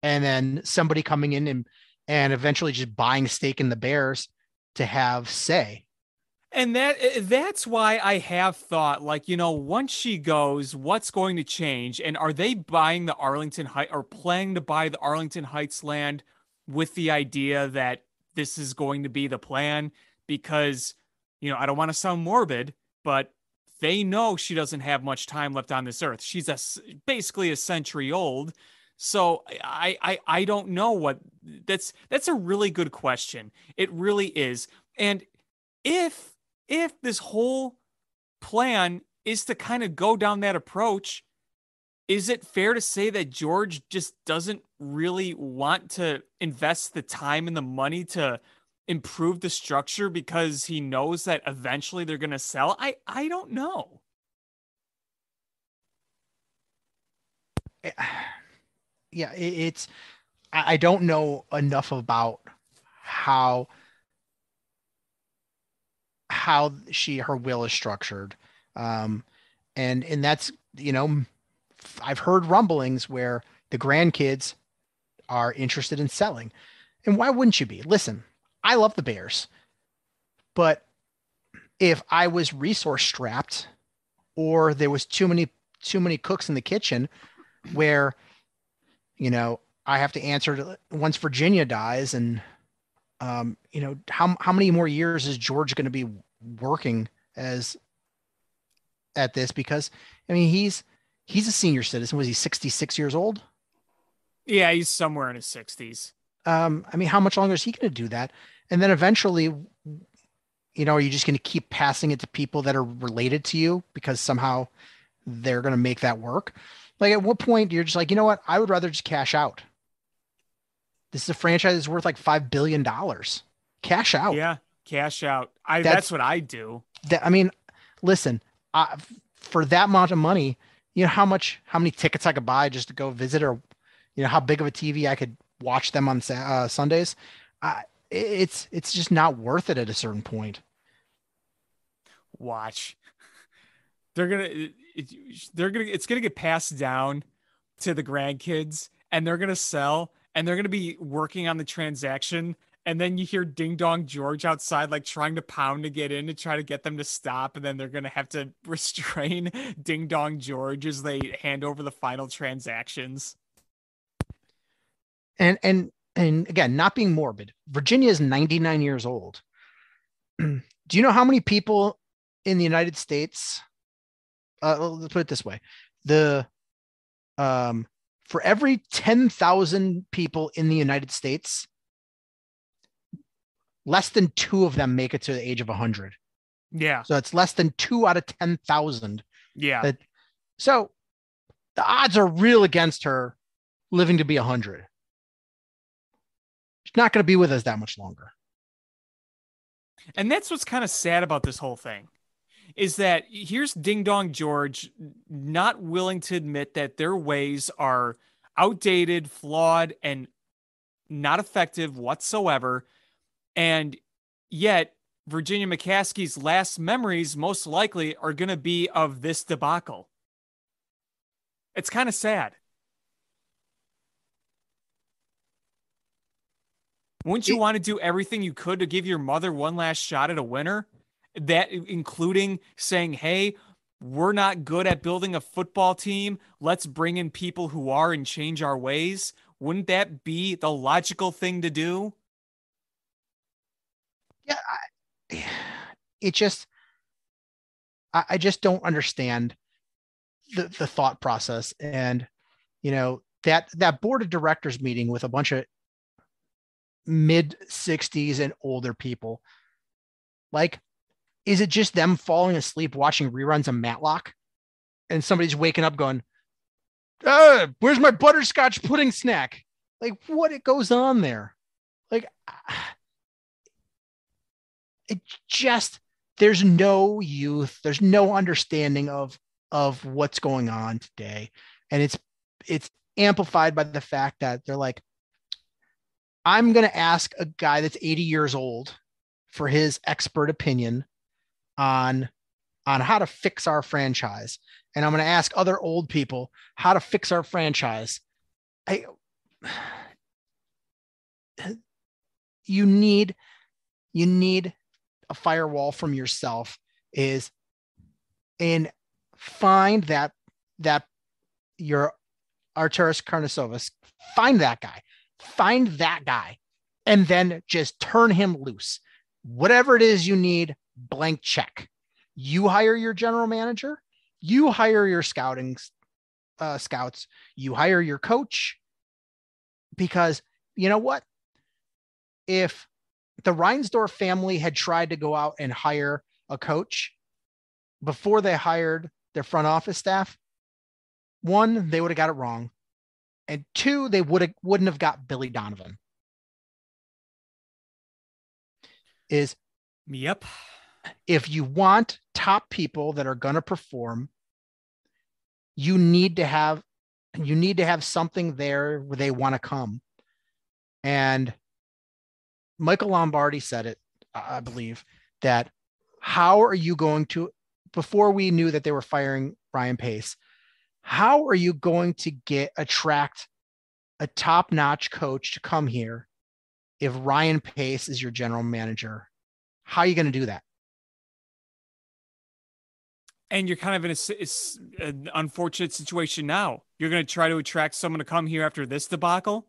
and then somebody coming in and eventually just buying stake in the Bears to have say? And that's why I have thought, like, once she goes, what's going to change? And are they buying the Arlington Heights, or planning to buy the Arlington Heights land with the idea that this is going to be the plan? Because, I don't want to sound morbid, but they know she doesn't have much time left on this earth. She's basically a century old. So I don't know what that's a really good question. It really is. And if this whole plan is to kind of go down that approach, is it fair to say that George just doesn't really want to invest the time and the money to improve the structure because he knows that eventually they're going to sell? I don't know. Yeah, I don't know enough about how her will is structured. And that's, I've heard rumblings where the grandkids are interested in selling. And why wouldn't you be? Listen, I love the Bears, but if I was resource strapped or there was too many cooks in the kitchen where, I have to answer to, once Virginia dies, and how many more years is George going to be working at this? Because he's a senior citizen. Was he 66 years old? Yeah, he's somewhere in his 60s. How much longer is he going to do that? And then eventually, are you just going to keep passing it to people that are related to you because somehow they're going to make that work? Like, at what point you're just like, you know what? I would rather just cash out. This is a franchise that's worth like $5 billion. Cash out. Yeah, cash out. That's what I do. Listen, for that amount of money, how many tickets I could buy just to go visit, or how big of a TV I could watch them on Sundays. It's just not worth it at a certain point. Watch. It's gonna get passed down to the grandkids, and they're gonna sell, and they're gonna be working on the transaction, and then you hear Ding Dong George outside, like trying to pound to get in to try to get them to stop, and then they're gonna have to restrain Ding Dong George as they hand over the final transactions. And again, not being morbid, Virginia is 99 years old. Do you know how many people in the United States? Let's put it this way: for every 10,000 people in the United States, less than 2 of them make it to the age of 100. Yeah. So it's less than 2 out of 10,000. Yeah. So the odds are real against her living to be 100. She's not going to be with us that much longer. And that's what's kind of sad about this whole thing, is that here's Ding Dong George not willing to admit that their ways are outdated, flawed, and not effective whatsoever. And yet Virginia McCaskey's last memories most likely are going to be of this debacle. It's kind of sad. Wouldn't you want to do everything you could to give your mother one last shot at a winner? That including saying, hey, we're not good at building a football team. Let's bring in people who are and change our ways. Wouldn't that be the logical thing to do? Yeah. I just don't understand the thought process. And, that board of directors meeting with a bunch of mid 60s and older people, like, is it just them falling asleep watching reruns of Matlock and somebody's waking up going, where's my butterscotch pudding snack? Like, what it goes on there? Like, it just, there's no youth, there's no understanding of what's going on today. And it's amplified by the fact that they're like, I'm going to ask a guy that's 80 years old for his expert opinion on how to fix our franchise. And I'm going to ask other old people how to fix our franchise. You need a firewall from yourself and find that your Arturas Karnisovas, find that guy and then just turn him loose. Whatever it is you need, blank check. You hire your general manager, you hire your scouts, you hire your coach, because you know what? If the Reinsdorf family had tried to go out and hire a coach before they hired their front office staff, one, they would have got it wrong. And two, they wouldn't have got Billy Donovan. Yep. If you want top people that are going to perform, you need to have something there where they want to come. And Michael Lombardi said it, I believe, that how are you going to, before we knew that they were firing Ryan Pace, how are you going to attract a top-notch coach to come here if Ryan Pace is your general manager? How are you going to do that? And you're kind of in an unfortunate situation now. You're going to try to attract someone to come here after this debacle.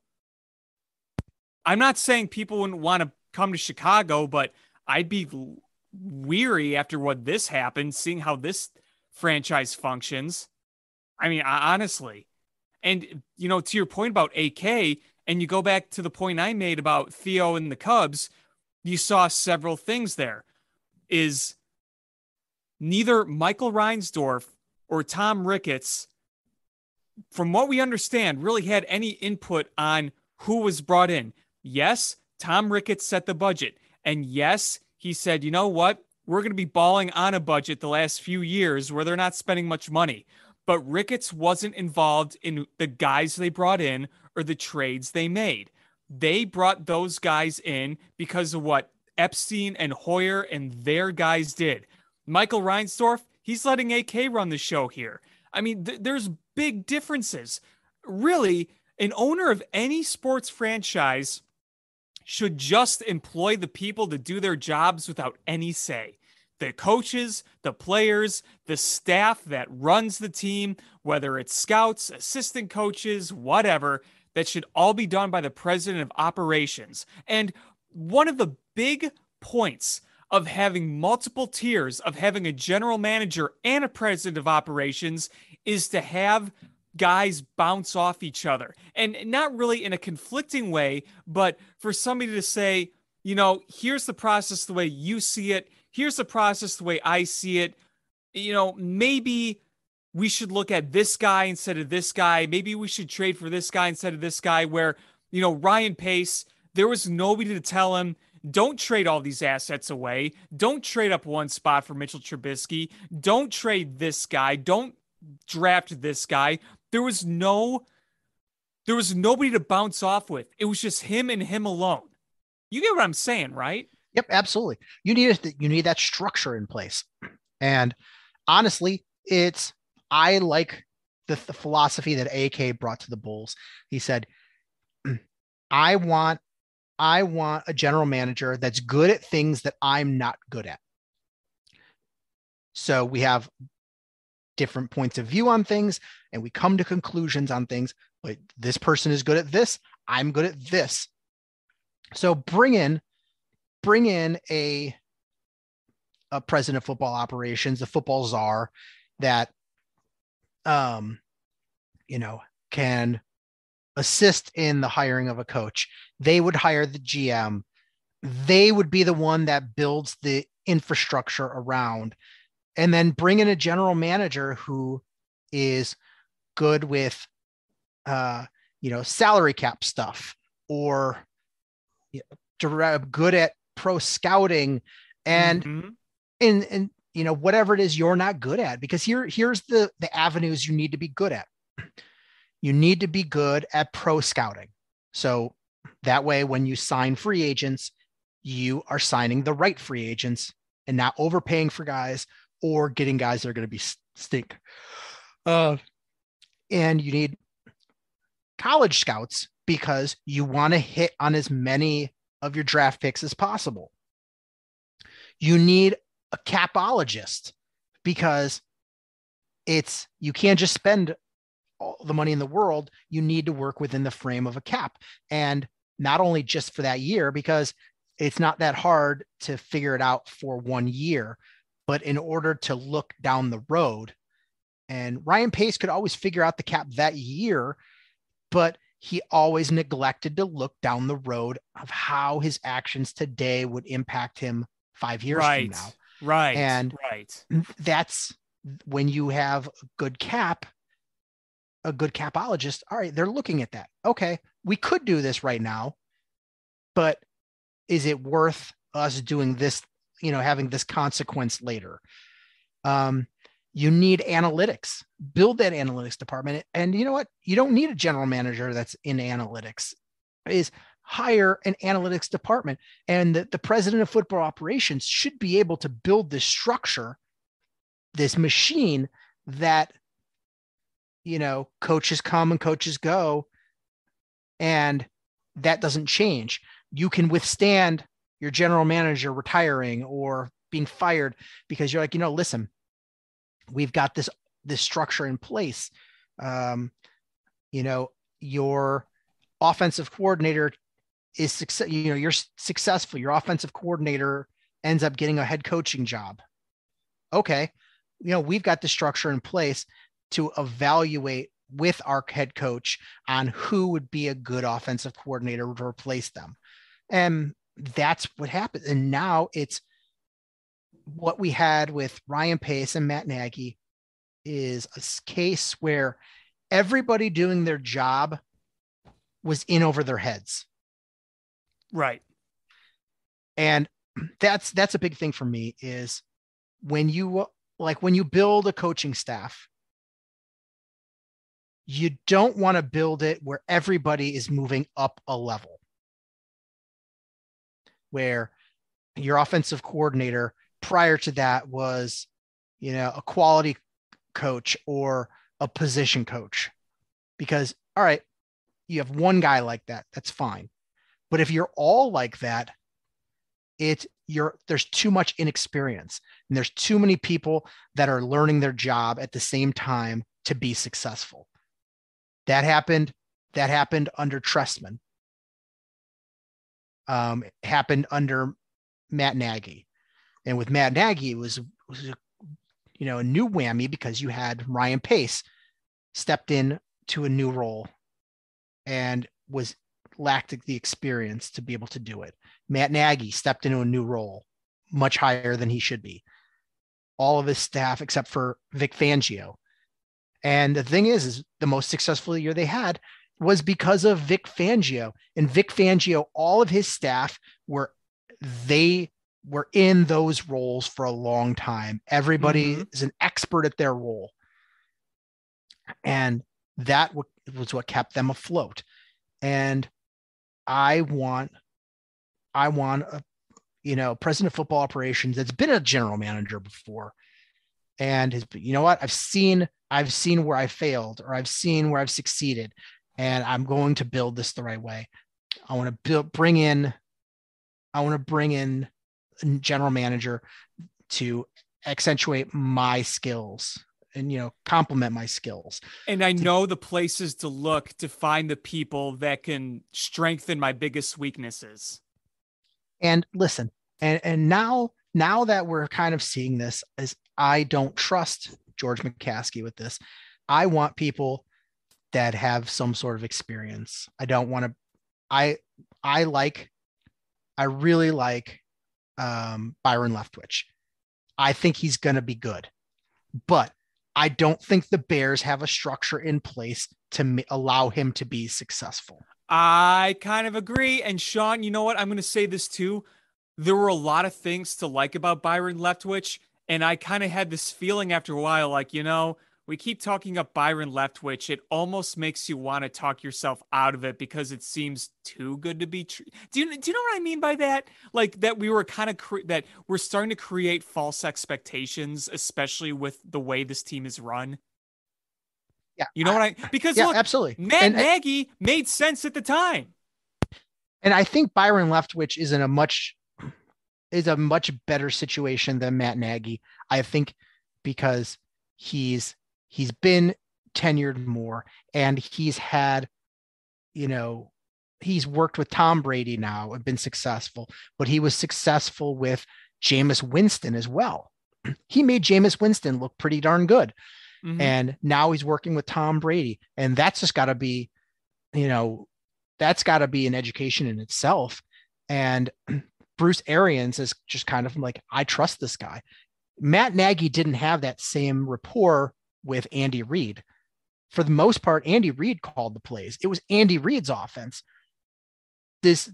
I'm not saying people wouldn't want to come to Chicago, but I'd be weary after what this happened, seeing how this franchise functions. I mean, honestly. And, to your point about AK, and you go back to the point I made about Theo and the Cubs, you saw several things there. Is neither Michael Reinsdorf or Tom Ricketts, from what we understand, really had any input on who was brought in. Yes, Tom Ricketts set the budget. And yes, he said, you know what? We're going to be balling on a budget the last few years where they're not spending much money. But Ricketts wasn't involved in the guys they brought in or the trades they made. They brought those guys in because of what Epstein and Hoyer and their guys did. Michael Reinsdorf, he's letting AK run the show here. I mean, there's big differences. Really, an owner of any sports franchise should just employ the people to do their jobs without any say. The coaches, the players, the staff that runs the team, whether it's scouts, assistant coaches, whatever, that should all be done by the president of operations. And one of the big points of having multiple tiers, of having a general manager and a president of operations, is to have guys bounce off each other. And not really in a conflicting way, but for somebody to say, here's the process the way you see it. Here's the process the way I see it. Maybe we should look at this guy instead of this guy. Maybe we should trade for this guy instead of this guy, where, Ryan Pace, there was nobody to tell him, don't trade all these assets away. Don't trade up one spot for Mitchell Trubisky. Don't trade this guy. Don't draft this guy. There was nobody to bounce off with. It was just him and him alone. You get what I'm saying, right? Yep, absolutely. You need that structure in place. And honestly, I like the philosophy that AK brought to the Bulls. He said, I want a general manager that's good at things that I'm not good at. So we have different points of view on things and we come to conclusions on things, but this person is good at this. I'm good at this. So bring in a president of football operations, the football czar that, can assist in the hiring of a coach. They would hire the GM. They would be the one that builds the infrastructure around, and then bring in a general manager who is good with, salary cap stuff, or good at pro scouting and whatever it is you're not good at, because here's the avenues you need to be good at. You need to be good at pro scouting. So that way, when you sign free agents, you are signing the right free agents and not overpaying for guys or getting guys that are going to be stink. And you need college scouts because you want to hit on as many of your draft picks as possible. You need a capologist because you can't just spend all the money in the world. You need to work within the frame of a cap, and not only just for that year, because it's not that hard to figure it out for 1 year, but in order to look down the road. And Ryan Pace could always figure out the cap that year, but he always neglected to look down the road of how his actions today would impact him 5 years from now. Right. And that's when you have a good capologist. All right, they're looking at that. Okay, we could do this right now, but is it worth us doing this, having this consequence later? You need analytics, build that analytics department. And you know what? You don't need a general manager that's in analytics. Is hire an analytics department, and the president of football operations should be able to build this structure, this machine that, coaches come and coaches go, and that doesn't change. You can withstand your general manager retiring or being fired because you're like, listen, we've got this structure in place. Your offensive coordinator is success. You're successful. Your offensive coordinator ends up getting a head coaching job. Okay. We've got the structure in place to evaluate with our head coach on who would be a good offensive coordinator to replace them. And that's what happened. And now it's what we had with Ryan Pace and Matt Nagy is a case where everybody doing their job was in over their heads. Right. And that's a big thing for me is when you build a coaching staff, you don't want to build it where everybody is moving up a level, where your offensive coordinator prior to that was, a quality coach or a position coach. Because, all right, you have one guy like that, that's fine. But if you're all like that, there's too much inexperience, and there's too many people that are learning their job at the same time to be successful. That happened under Trestman. It happened under Matt Nagy. And with Matt Nagy, it was a new whammy because you had Ryan Pace stepped in to a new role and lacked the experience to be able to do it. Matt Nagy stepped into a new role, much higher than he should be. All of his staff, except for Vic Fangio. And the thing is the most successful year they had was because of Vic Fangio. And Vic Fangio, all of his staff were in those roles for a long time. Everybody is an expert at their role. And that was what kept them afloat. And I want a president of football operations that's been a general manager before. And you know what? I've seen where I failed, or I've seen where I've succeeded, and I'm going to build this the right way. I want to bring in a general manager to accentuate my skills and, complement my skills. And I know the places to look to find the people that can strengthen my biggest weaknesses. And listen, and now that we're kind of seeing this, is I don't trust George McCaskey with this. I want people that have some sort of experience. I don't want to. I really like Byron Leftwich. I think he's going to be good, but I don't think the Bears have a structure in place to allow him to be successful. I kind of agree. And Sean, you know what? I'm going to say this too. There were a lot of things to like about Byron Leftwich. And I kind of had this feeling after a while, like, we keep talking up Byron Leftwich. It almost makes you want to talk yourself out of it because it seems too good to be true. Do you know what I mean by that? Like that we were kind of that we're starting to create false expectations, especially with the way this team is run. Yeah, you know because yeah, look, absolutely. Matt Nagy made sense at the time, and I think Byron Leftwich is a much better situation than Matt Nagy. I think because he's been tenured more, and he's had, he's worked with Tom Brady now and been successful, but he was successful with Jameis Winston as well. He made Jameis Winston look pretty darn good. Mm-hmm. And now he's working with Tom Brady, and that's just got to be, that's got to be an education in itself. And Bruce Arians is just kind of like, I trust this guy. Matt Nagy didn't have that same rapport with Andy Reid. For the most part, Andy Reid called the plays. It was Andy Reid's offense. This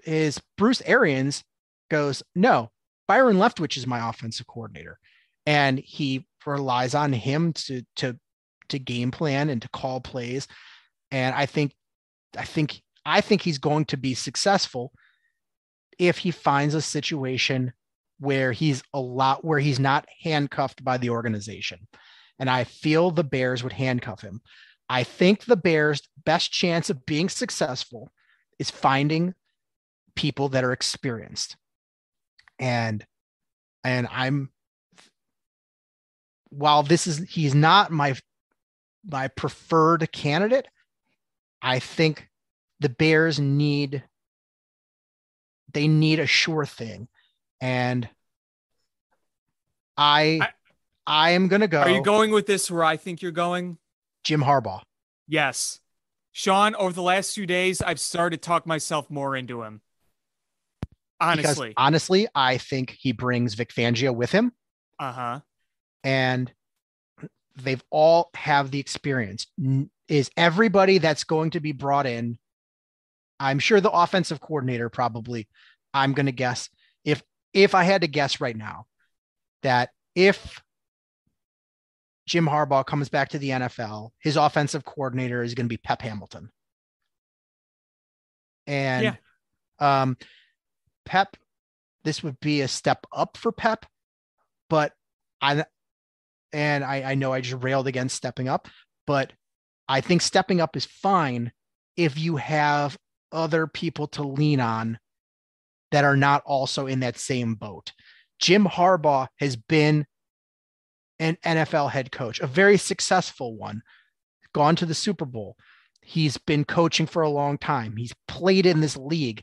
is Bruce Arians goes, no, Byron Leftwich is my offensive coordinator. And he relies on him to game plan and to call plays. And I think he's going to be successful if he finds a situation where he's not handcuffed by the organization. And I feel the Bears would handcuff him. I think the Bears' best chance of being successful is finding people that are experienced. And while he's not my preferred candidate, I think the Bears need a sure thing. And I am going to go. Are you going with this where I think you're going? Jim Harbaugh. Yes. Sean, over the last few days, I've started to talk myself more into him. Honestly, I think he brings Vic Fangio with him. Uh-huh. And they've all have the experience. Is everybody that's going to be brought in, I'm sure the offensive coordinator probably, I'm going to guess, if I had to guess right now, that if Jim Harbaugh comes back to the NFL, his offensive coordinator is going to be Pep Hamilton. And Pep, this would be a step up for Pep, but I know I just railed against stepping up, but I think stepping up is fine if you have other people to lean on that are not also in that same boat. Jim Harbaugh has been an NFL head coach, a very successful one, gone to the Super Bowl. He's been coaching for a long time. He's played in this league.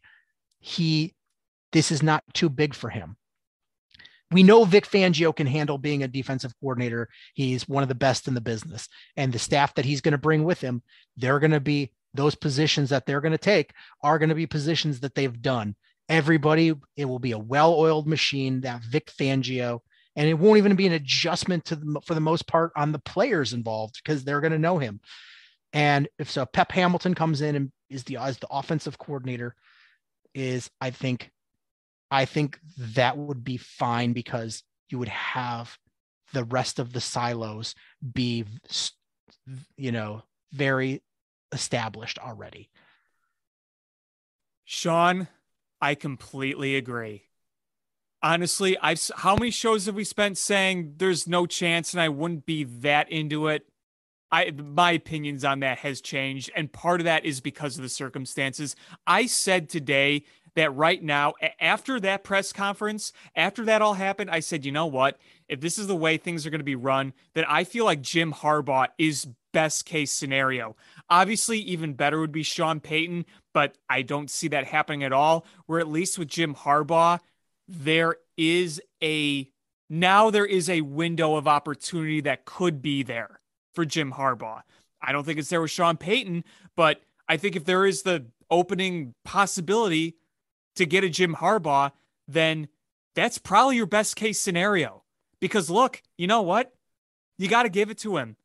This is not too big for him. We know Vic Fangio can handle being a defensive coordinator. He's one of the best in the business. And the staff that he's going to bring with him, they're going to be, those positions that they're going to take are going to be positions that they've done. Everybody, it will be a well-oiled machine, that Vic Fangio, and it won't even be an adjustment for the most part on the players involved because they're going to know him. And if so, Pep Hamilton comes in and is the offensive coordinator, I think that would be fine because you would have the rest of the silos be, very established already. Sean, I completely agree. Honestly, how many shows have we spent saying there's no chance and I wouldn't be that into it? My opinions on that has changed, and part of that is because of the circumstances. I said today that right now, after that press conference, after that all happened, I said, you know what? If this is the way things are going to be run, then I feel like Jim Harbaugh is best case scenario. Obviously, even better would be Sean Payton, but I don't see that happening at all. Where at least with Jim Harbaugh, there is a window of opportunity that could be there for Jim Harbaugh. I don't think it's there with Sean Payton, but I think if there is the opening possibility to get a Jim Harbaugh, then that's probably your best case scenario. Because look, you know what? You got to give it to him.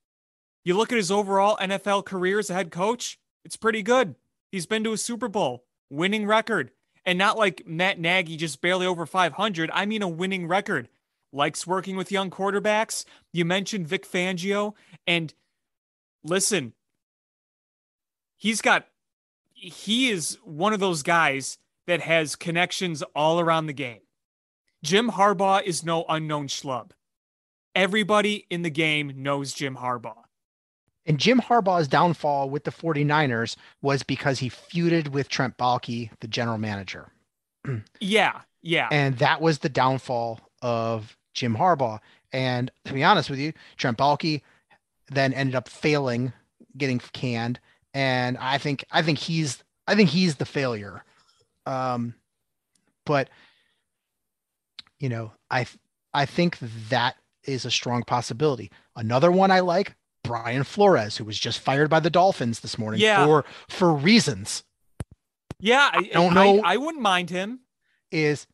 You look at his overall NFL career as a head coach, it's pretty good. He's been to a Super Bowl, winning record. And not like Matt Nagy, just barely over 500. I mean a winning record. Likes working with young quarterbacks. You mentioned Vic Fangio. And listen, he is one of those guys that has connections all around the game. Jim Harbaugh is no unknown schlub. Everybody in the game knows Jim Harbaugh. And Jim Harbaugh's downfall with the 49ers was because he feuded with Trent Baalke, the general manager. Yeah. And that was the downfall of Jim Harbaugh. And to be honest with you, Trent Baalke then ended up failing, getting canned. And I think he's the failure. But you know, I think that is a strong possibility. Another one I like, Brian Flores, who was just fired by the Dolphins this morning for reasons. Yeah, I don't know. I wouldn't mind him. As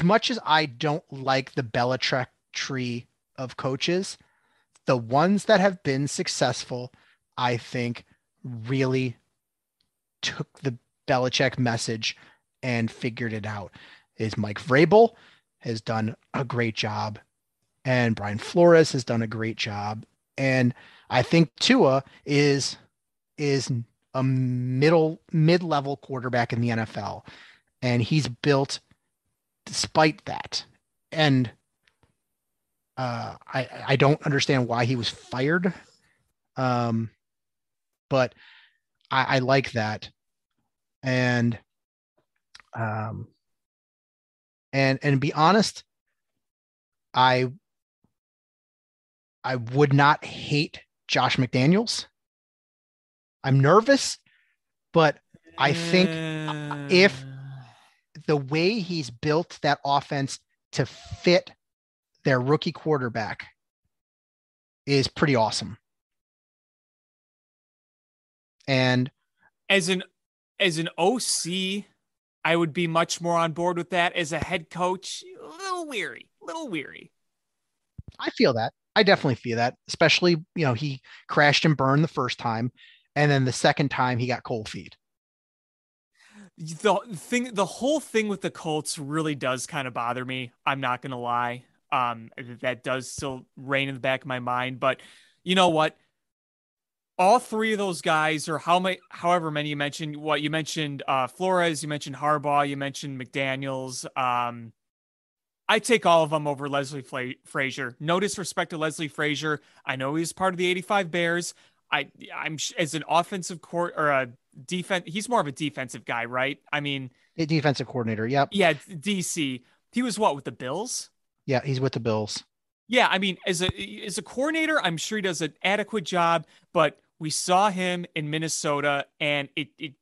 much as I don't like the Belichick tree of coaches, the ones that have been successful, I think, really took the Belichick message and figured it out. Is Mike Vrabel has done a great job, and Brian Flores has done a great job. And I think Tua is a mid-level quarterback in the NFL, and he's built despite that. And I don't understand why he was fired, but I like that. And to be honest, I would not hate Josh McDaniels. I'm nervous, but I think if the way he's built that offense to fit their rookie quarterback is pretty awesome. And as an OC, I would be much more on board with that. As a head coach, a little weary. I feel that. I definitely feel that, especially, he crashed and burned the first time. And then the second time he got cold feet. The whole thing with the Colts really does kind of bother me. I'm not going to lie. That does still reign in the back of my mind, but you know what? All three of those guys, or however many you mentioned, Flores, you mentioned Harbaugh, you mentioned McDaniels. I take all of them over Leslie Frazier. No disrespect to Leslie Frazier. I know he's part of the 85 Bears. I'm as an offensive court or a defense, he's more of a defensive guy, right? I mean, a defensive coordinator. Yep. Yeah. DC. He was what, with the Bills? Yeah. He's with the Bills. Yeah. I mean, as a coordinator, I'm sure he does an adequate job, but we saw him in Minnesota and it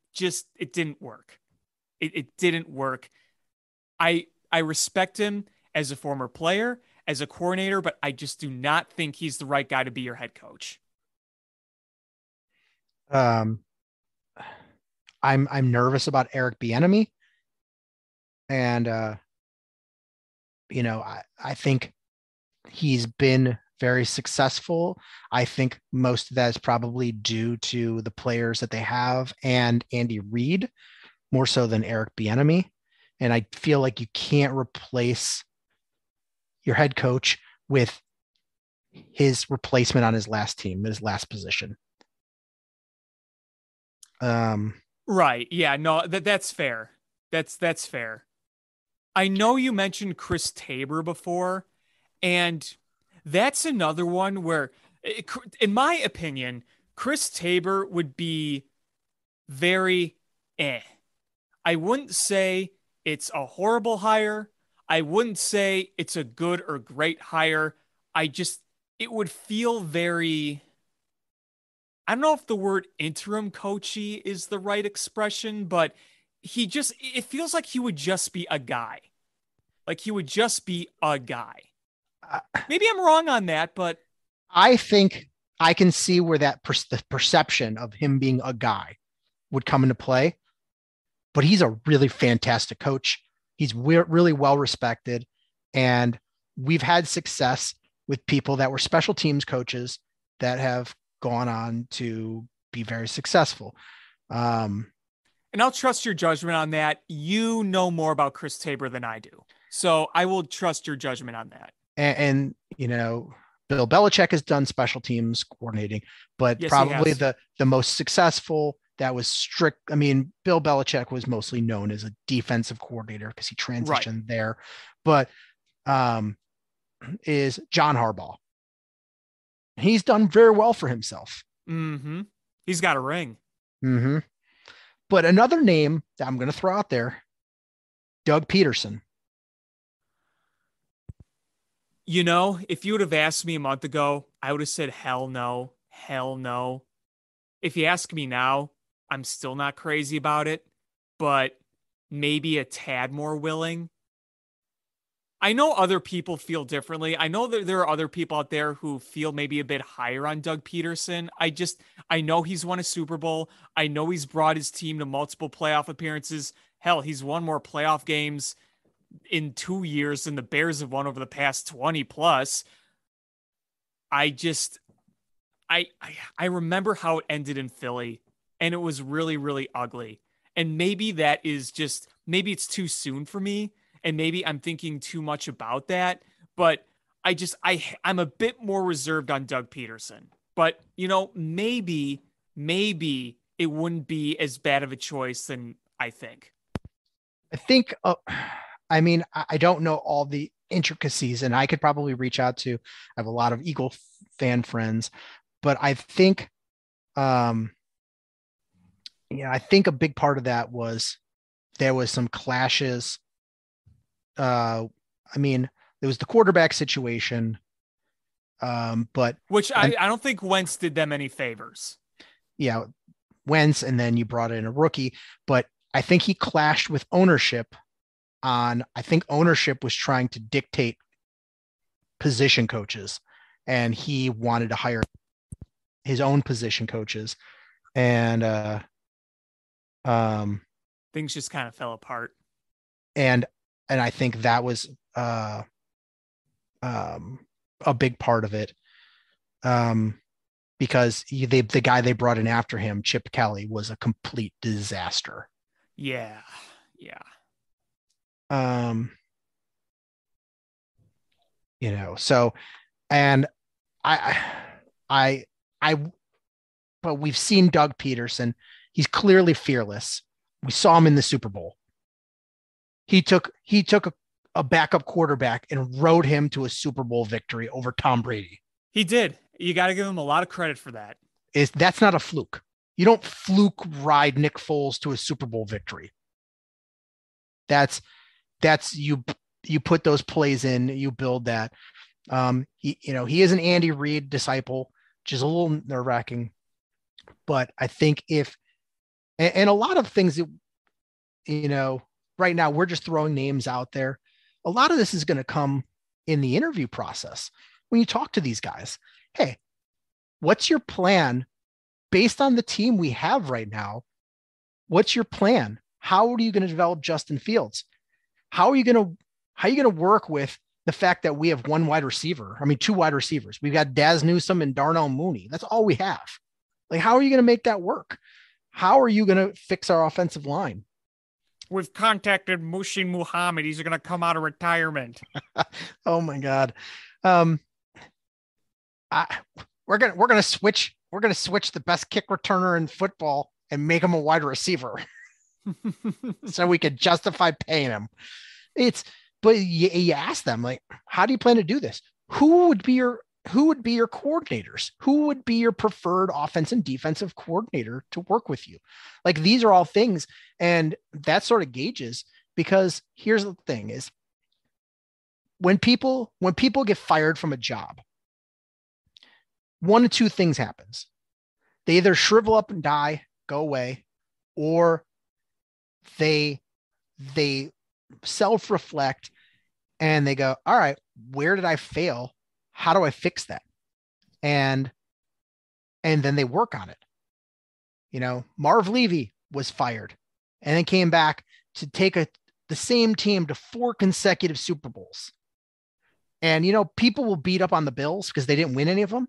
didn't work. It didn't work. I respect him as a former player, as a coordinator, but I just do not think he's the right guy to be your head coach. I'm nervous about Eric Bieniemy, and I think he's been very successful. I think most of that is probably due to the players that they have and Andy Reid more so than Eric Bieniemy. And I feel like you can't replace your head coach with his replacement on his last team, his last position. Right. Yeah, no, that's fair. That's fair. I know you mentioned Chris Tabor before, and that's another one where, in my opinion, Chris Tabor would be very eh. I wouldn't say it's a horrible hire. I wouldn't say it's a good or great hire. It would feel very, I don't know if the word interim coachy is the right expression, but it feels like he would just be a guy. Like he would just be a guy. Maybe I'm wrong on that, but I think I can see where the perception of him being a guy would come into play. But he's a really fantastic coach. He's really well respected. And we've had success with people that were special teams coaches that have gone on to be very successful. And I'll trust your judgment on that. You know more about Chris Tabor than I do. So I will trust your judgment on that. And Bill Belichick has done special teams coordinating, but yes, probably the most successful that was strict. I mean, Bill Belichick was mostly known as a defensive coordinator because he transitioned there, but is John Harbaugh. He's done very well for himself. Mm-hmm. He's got a ring. Mm-hmm. But another name that I'm going to throw out there, Doug Peterson. If you would have asked me a month ago, I would have said, hell no. If you ask me now, I'm still not crazy about it, but maybe a tad more willing. I know other people feel differently. I know that there are other people out there who feel maybe a bit higher on Doug Peterson. I know he's won a Super Bowl. I know he's brought his team to multiple playoff appearances. Hell, he's won more playoff games in 2 years than the Bears have won over the past 20 plus. I remember how it ended in Philly, and it was really, really ugly. And maybe maybe it's too soon for me, and maybe I'm thinking too much about that, but I'm a bit more reserved on Doug Peterson. But, maybe it wouldn't be as bad of a choice than I think. I don't know all the intricacies, and I could probably reach out to, I have a lot of Eagle fan friends, but I think, I think a big part of that was there was some clashes. There was the quarterback situation, but I don't think Wentz did them any favors. Yeah, Wentz, and then you brought in a rookie, but I think he clashed with ownership I think ownership was trying to dictate position coaches, and he wanted to hire his own position coaches, and things just kind of fell apart. And I think that was a big part of it, because the guy they brought in after him, Chip Kelly, was a complete disaster. Yeah. So, and but we've seen Doug Peterson. He's clearly fearless. We saw him in the Super Bowl. He took a backup quarterback and rode him to a Super Bowl victory over Tom Brady. He did. You got to give him a lot of credit for that. That's not a fluke. You don't fluke ride Nick Foles to a Super Bowl victory. That's you put those plays in, you build that. He is an Andy Reid disciple, which is a little nerve-wracking, but I think and a lot of things that, right now we're just throwing names out there. A lot of this is going to come in the interview process. When you talk to these guys, hey, what's your plan based on the team we have right now? What's your plan? How are you going to develop Justin Fields? How are you going to work with the fact that we have two wide receivers? We've got Daz Newsome and Darnell Mooney. That's all we have. Like, how are you going to make that work? How are you going to fix our offensive line? We've contacted Mushin Muhammad. He's going to come out of retirement. Oh my God. We're going to switch the best kick returner in football and make him a wide receiver so we could justify paying him. But you ask them, like, how do you plan to do this? Who would be your coordinators? Who would be your preferred offense and defensive coordinator to work with you? Like, these are all things. And that sort of gauges, because here's the thing is, when people get fired from a job, one of two things happens. They either shrivel up and die, go away, or they self-reflect and they go, all right, where did I fail? How do I fix that? And then they work on it. You know, Marv Levy was fired and then came back to take the same team to 4 consecutive Super Bowls. And, you know, people will beat up on the Bills because they didn't win any of them,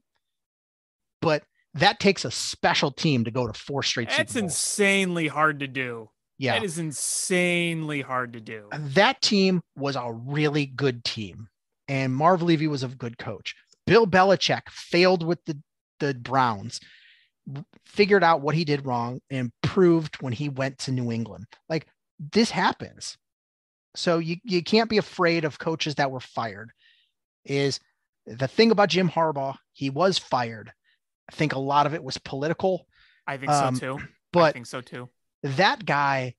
but that takes a special team to go to 4 straight Super Bowls. That's insanely hard to do. Yeah. That is insanely hard to do. That team was a really good team, and Marv Levy was a good coach. Bill Belichick failed with the Browns, figured out what he did wrong, and improved when he went to New England. Like, this happens. So you can't be afraid of coaches that were fired. Is the thing about Jim Harbaugh, he was fired. I think a lot of it was political. I think so too. But I think so too. That guy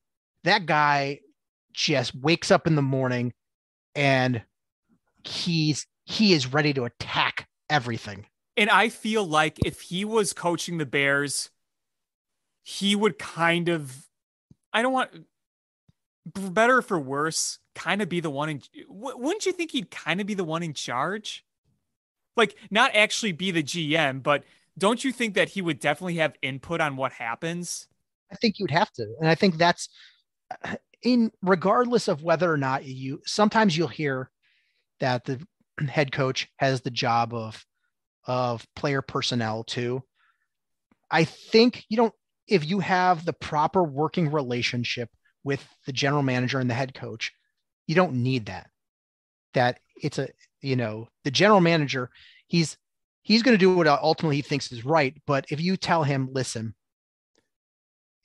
just wakes up in the morning and he is ready to attack everything. And I feel like if he was coaching the Bears, he would kind of, I don't want, for better or for worse, kind of be the one in, wouldn't you think he'd kind of be the one in charge? Like, not actually be the GM, but don't you think that he would definitely have input on what happens? I think you'd have to. And I think that's regardless of whether or not sometimes you'll hear that the head coach has the job of player personnel too. I think if you have the proper working relationship with the general manager and the head coach, you don't need that it's the general manager, he's going to do what ultimately he thinks is right. But if you tell him, listen,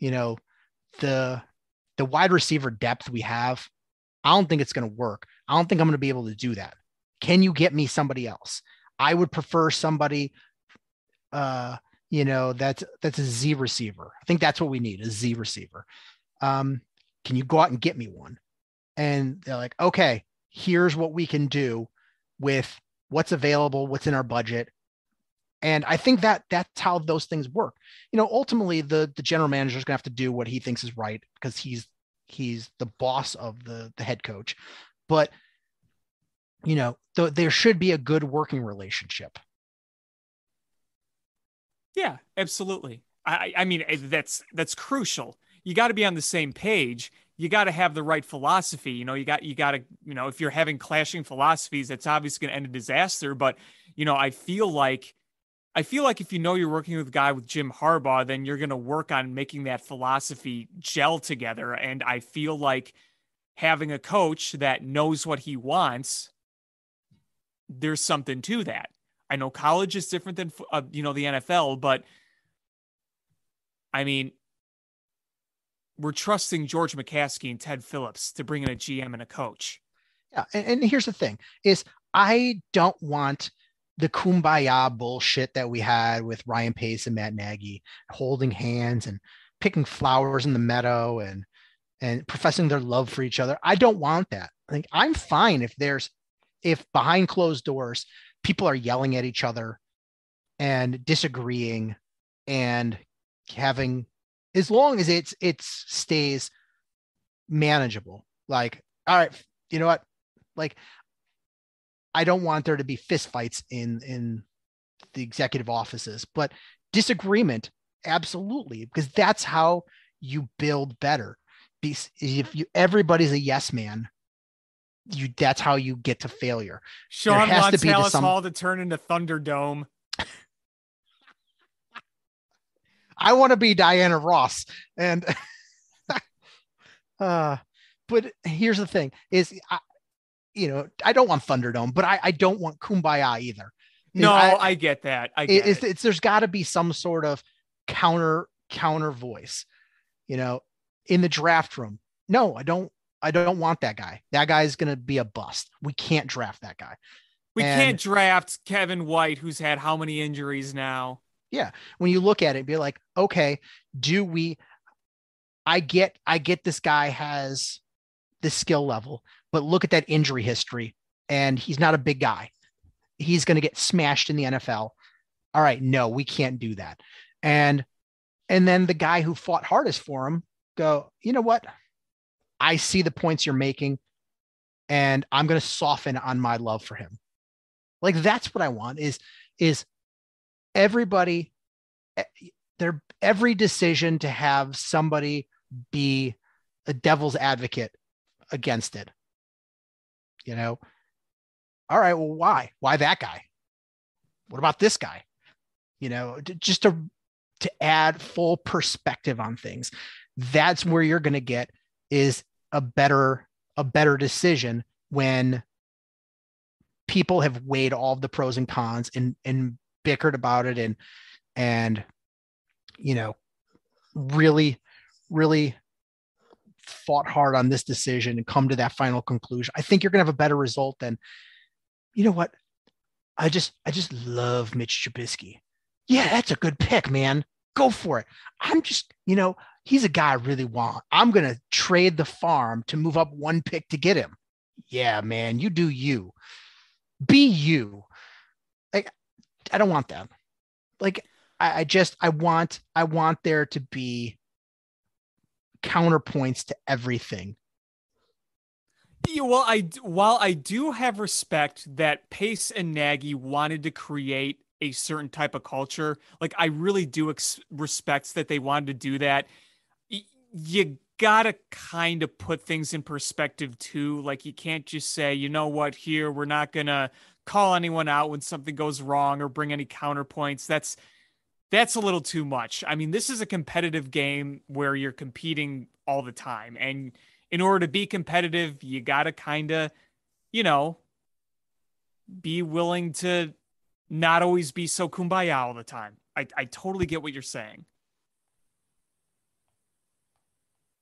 the wide receiver depth we have, I don't think it's going to work. I don't think I'm going to be able to do that. Can you get me somebody else? I would prefer somebody, that's a Z receiver. I think that's what we need, a Z receiver. Can you go out and get me one? And they're like, okay, here's what we can do with what's available, what's in our budget. And I think that's how those things work. Ultimately the general manager is gonna have to do what he thinks is right because he's the boss of the head coach. But, there should be a good working relationship. Yeah, absolutely. I mean, that's crucial. You got to be on the same page. You got to have the right philosophy. You got to, if you're having clashing philosophies, that's obviously going to end in disaster. But, I feel like if you're working with a guy with Jim Harbaugh, then you're going to work on making that philosophy gel together. And I feel like having a coach that knows what he wants, there's something to that. I know college is different than, the NFL, but I mean, we're trusting George McCaskey and Ted Phillips to bring in a GM and a coach. Yeah. And here's the thing is I don't want the kumbaya bullshit that we had with Ryan Pace and Matt Nagy holding hands and picking flowers in the meadow and professing their love for each other. I don't want that. Like, I'm fine if behind closed doors, people are yelling at each other and disagreeing and having, as long as it stays manageable. Like, all right, you know what? Like, I don't want there to be fistfights in the executive offices, but disagreement, absolutely, because that's how you build better. If everybody's a yes man, that's how you get to failure. Sean wants Hallis Hall to turn into Thunderdome. I want to be Diana Ross. And, but here's the thing is, I don't want Thunderdome, but I don't want Kumbaya either. No, I get that. There's gotta be some sort of counter voice, in the draft room. No, I don't I don't want that guy. That guy's going to be a bust. We can't draft that guy. We can't draft Kevin White, who's had how many injuries now? Yeah. When you look at it, be like, okay, I get this guy has this skill level, but look at that injury history, and he's not a big guy. He's going to get smashed in the NFL. All right. No, we can't do that. And then the guy who fought hardest for him go, you know what? I see the points you're making, and I'm going to soften on my love for him. Like, that's what I want is everybody, every decision to have somebody be a devil's advocate against it. You know, all right, well, why that guy? What about this guy? You know, just to add full perspective on things. That's where you're going to get is a better decision when people have weighed all of the pros and cons and bickered about it and you know, really fought hard on this decision and come to that final conclusion. I think you're going to have a better result than, you know what? I just love Mitch Trubisky. Yeah, that's a good pick, man. Go for it. I'm just, you know, he's a guy I really want. I'm going to trade the farm to move up one pick to get him. Yeah, man, you do you. Be you. Like, I don't want that. Like, I want there to be counterpoints to everything. Yeah, well, while I do have respect that Pace and Nagy wanted to create a certain type of culture, like I really do respect that they wanted to do that. You gotta kind of put things in perspective too. Like, you can't just say, you know what, here we're not gonna call anyone out when something goes wrong or bring any counterpoints. That's a little too much. I mean, this is a competitive game where you're competing all the time. And in order to be competitive, you got to kind of, you know, be willing to not always be so kumbaya all the time. I totally get what you're saying.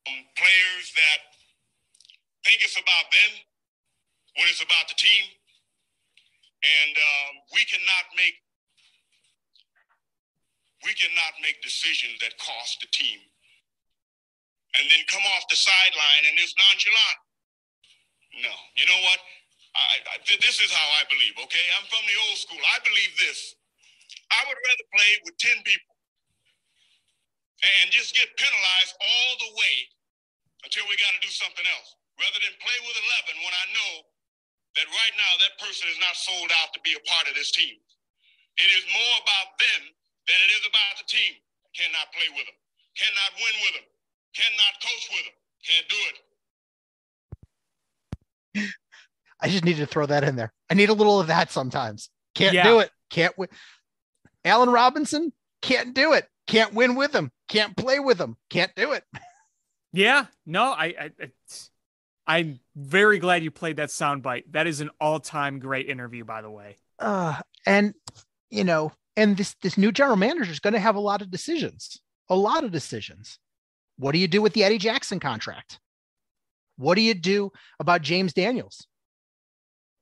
Players that think it's about them when it's about the team. And we cannot make decisions that cost the team and then come off the sideline and it's nonchalant. No, you know what? This is how I believe, okay? I'm from the old school. I believe this. I would rather play with 10 people and just get penalized all the way until we got to do something else, rather than play with 11 when I know that right now that person is not sold out to be a part of this team. It is more about them than it is about the team. Cannot play with them. Cannot win with them. Cannot coach with them. Can't do it. I just needed to throw that in there. I need a little of that sometimes. Can't do it. Can't win. Allen Robinson can't do it. Can't win with him. Can't play with him. Can't do it. Yeah, no, I'm very glad you played that soundbite. That is an all-time great interview, by the way. And you know, and this new general manager is going to have a lot of decisions. What do you do with the Eddie Jackson contract? What do you do about James Daniels?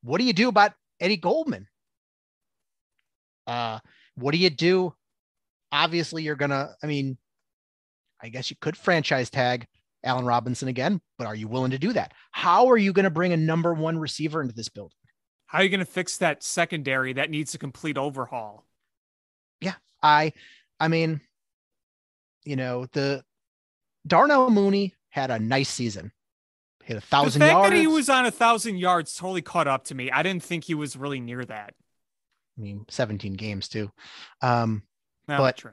What do you do about Eddie Goldman? What do you do? Obviously, you're going to, I mean, I guess you could franchise tag Allen Robinson again, but are you willing to do that? How are you going to bring a number one receiver into this building? How are you going to fix that secondary that needs a complete overhaul? Yeah. I mean, you know, the Darnell Mooney had a nice season. Hit 1,000 yards. The fact that he was on 1,000 yards totally caught up to me. I didn't think he was really near that. I mean, 17 games too. But true.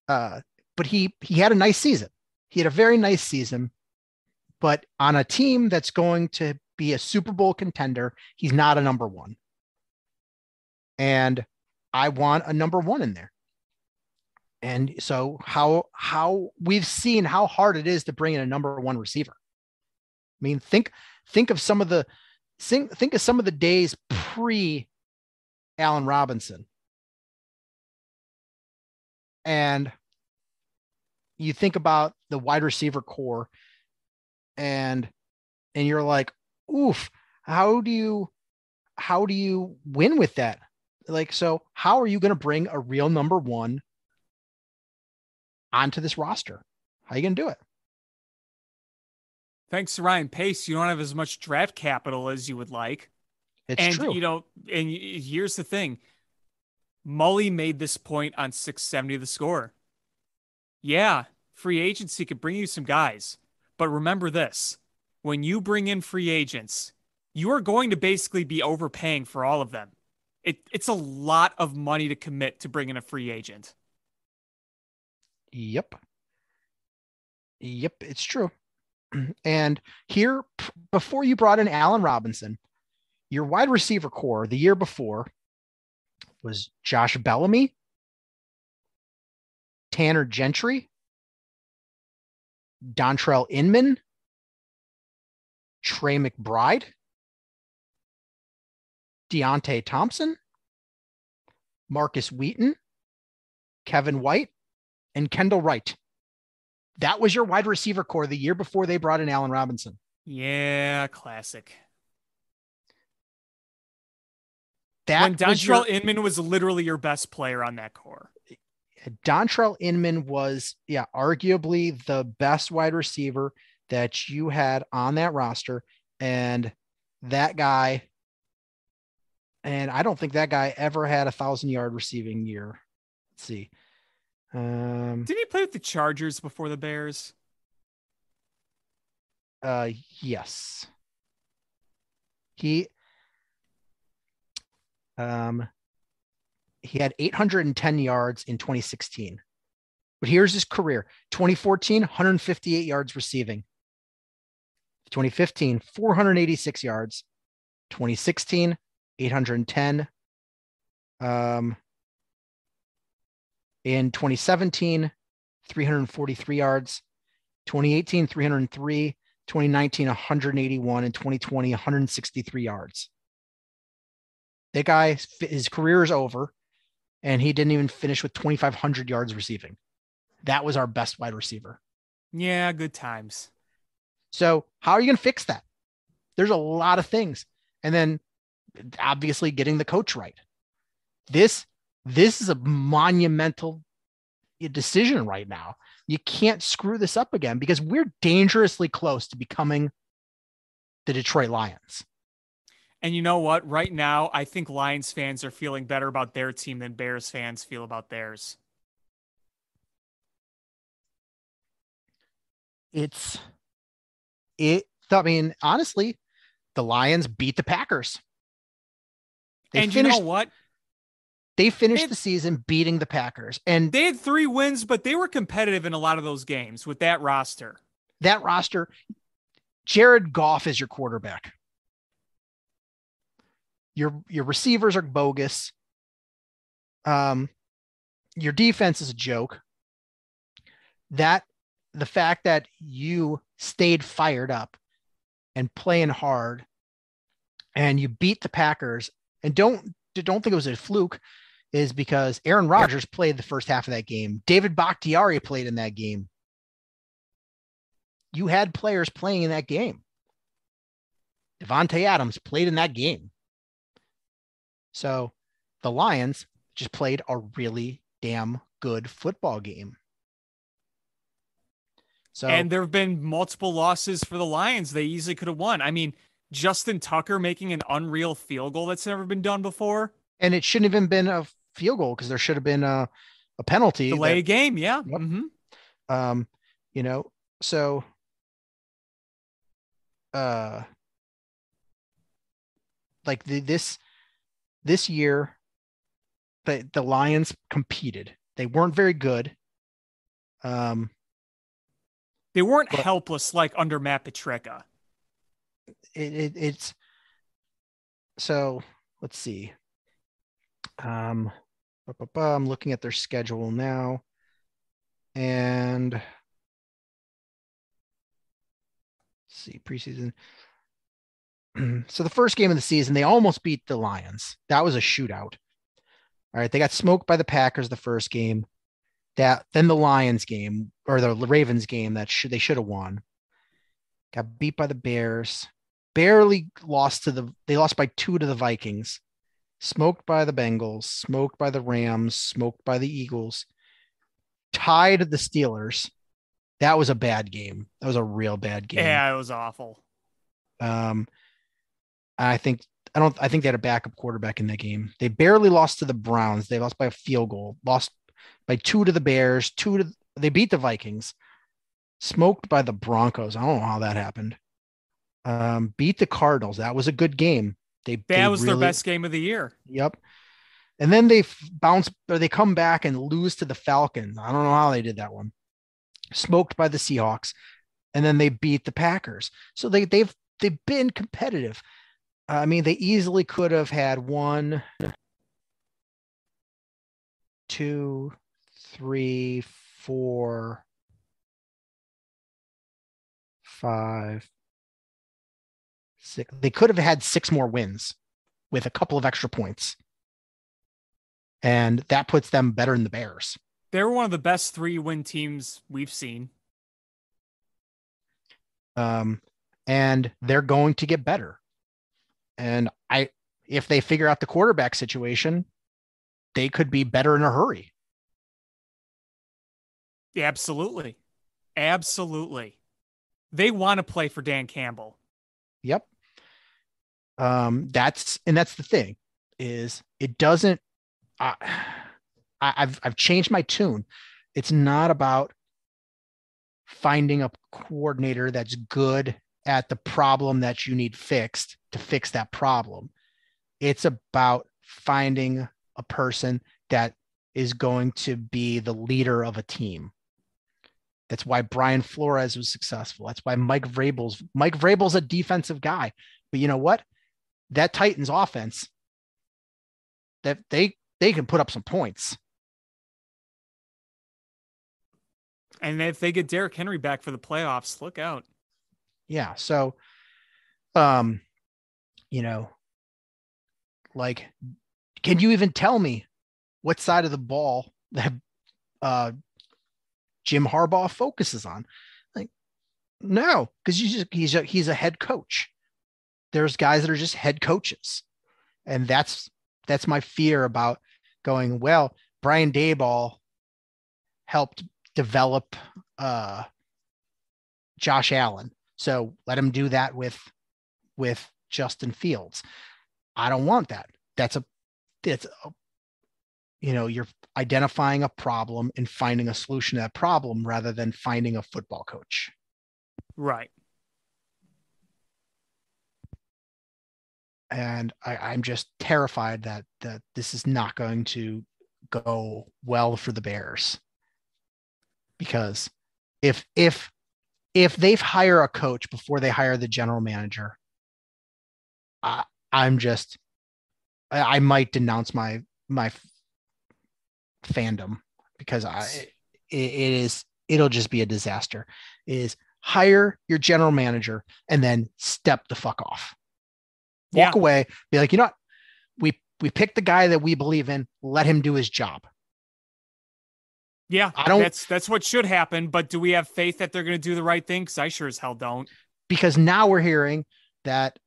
But he had a nice season. He had a very nice season, but on a team that's going to be a Super Bowl contender, he's not a number one. And I want a number one in there. And so how we've seen how hard it is to bring in a number one receiver. I mean, think of some of the days pre Allen Robinson. And you think about the wide receiver core, and And you're like, oof, how do you win with that? Like, so how are you going to bring a real number one onto this roster? How are you going to do it? Thanks to Ryan Pace, you don't have as much draft capital as you would like. It's true. And here's the thing. Mully made this point on 670 The Score. Yeah, free agency could bring you some guys. But remember this. When you bring in free agents, you are going to basically be overpaying for all of them. It's a lot of money to commit to bring in a free agent. Yep, it's true. And here, before you brought in Allen Robinson, your wide receiver core the year before was Josh Bellamy, Tanner Gentry, Dontrell Inman, Trey McBride, Deontay Thompson, Marcus Wheaton, Kevin White, and Kendall Wright. That was your wide receiver core the year before they brought in Allen Robinson. Yeah, classic. When Dontrell Inman was literally your best player on that core. Dontrell Inman was, arguably the best wide receiver that you had on that roster. And that guy, and I don't think that guy ever had 1,000-yard receiving year. Let's see. Did he play with the Chargers before the Bears? Yes. He had 810 yards in 2016. But here's his career. 2014, 158 yards receiving. 2015, 486 yards. 2016, 810. In 2017, 343 yards. 2018, 303. 2019, 181. And 2020, 163 yards. That guy, his career is over, and he didn't even finish with 2,500 yards receiving. That was our best wide receiver. Yeah, good times. So how are you going to fix that? There's a lot of things. And then obviously getting the coach right. This is a monumental decision right now. You can't screw this up again because we're dangerously close to becoming the Detroit Lions. And you know what? Right now, I think Lions fans are feeling better about their team than Bears fans feel about theirs. Honestly, the Lions beat the Packers. You know what? They finished the season beating the Packers. And they had 3 wins, but they were competitive in a lot of those games with that roster. Jared Goff is your quarterback. Your receivers are bogus. Your defense is a joke. The fact that you stayed fired up and playing hard and you beat the Packers, and don't think it was a fluke, is because Aaron Rodgers played the first half of that game. David Bakhtiari played in that game. You had players playing in that game. Devontae Adams played in that game. So the Lions just played a really damn good football game. And there have been multiple losses for the Lions. They easily could have won. I mean, Justin Tucker making an unreal field goal that's never been done before. And it shouldn't have even been a field goal because there should have been a penalty. Delay a game, yeah. Yep. Mm-hmm. So this year, the Lions competed. They weren't very good. They weren't helpless like under Matt Patricia. It's so let's see. I'm looking at their schedule now, and let's see preseason. So the first game of the season, they almost beat the Lions. That was a shootout. All right, they got smoked by the Packers the first game. Then the Lions game or the Ravens game they should have won. got beat by the Bears, barely lost they lost by 2 to the Vikings, smoked by the Bengals, smoked by the Rams, smoked by the Eagles, tied the Steelers. That was a bad game. That was a real bad game. Yeah, it was awful. I think they had a backup quarterback in that game. They barely lost to the Browns. They lost by a field goal, lost by 2 to the Bears, they beat the Vikings, smoked by the Broncos. I don't know how that happened. Beat the Cardinals. That was a good game. That was their best game of the year. Yep. And then they come back and lose to the Falcons. I don't know how they did that one. Smoked by the Seahawks, and then they beat the Packers. So they've been competitive. I mean, they easily could have had 1, 2, 3, 4, 5, 6. They could have had 6 more wins with a couple of extra points. And that puts them better than the Bears. They're one of the best 3-win teams we've seen. And they're going to get better. And if they figure out the quarterback situation, they could be better in a hurry. Yeah, absolutely. Absolutely. They want to play for Dan Campbell. Yep. That's the thing is it doesn't, I've changed my tune. It's not about finding a coordinator that's good at the problem that you need fixed to fix that problem. It's about finding a person that is going to be the leader of a team. That's why Brian Flores was successful. That's why Mike Vrabel's a defensive guy. But you know what? That Titans offense, that they can put up some points. And if they get Derrick Henry back for the playoffs, look out. Yeah. So, like, can you even tell me what side of the ball that Jim Harbaugh focuses on? Like, no, because he's a head coach. There's guys that are just head coaches. And that's my fear about going, well, Brian Daboll helped develop Josh Allen. So let him do that with Justin Fields. I don't want that. You're identifying a problem and finding a solution to that problem rather than finding a football coach. Right. And I'm just terrified that this is not going to go well for the Bears. Because if they hire a coach before they hire the general manager, I might denounce my fandom because it'll just be a disaster. Is hire your general manager and then step the fuck off. Walk away, be like, you know what? We picked the guy that we believe in, let him do his job. Yeah, that's what should happen. But do we have faith that they're going to do the right thing? Because I sure as hell don't. Because now we're hearing that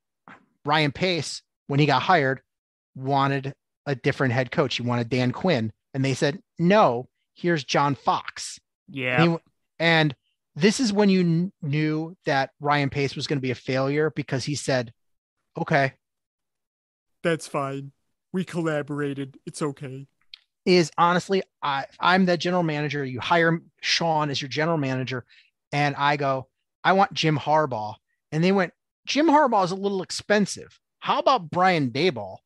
Ryan Pace, when he got hired, wanted a different head coach. He wanted Dan Quinn. And they said, no, here's John Fox. Yeah. And this is when you knew that Ryan Pace was going to be a failure because he said, okay. That's fine. We collaborated. It's okay. Is honestly, I'm the general manager. You hire Sean as your general manager. And I go, I want Jim Harbaugh. And they went, Jim Harbaugh is a little expensive. How about Brian Daboll?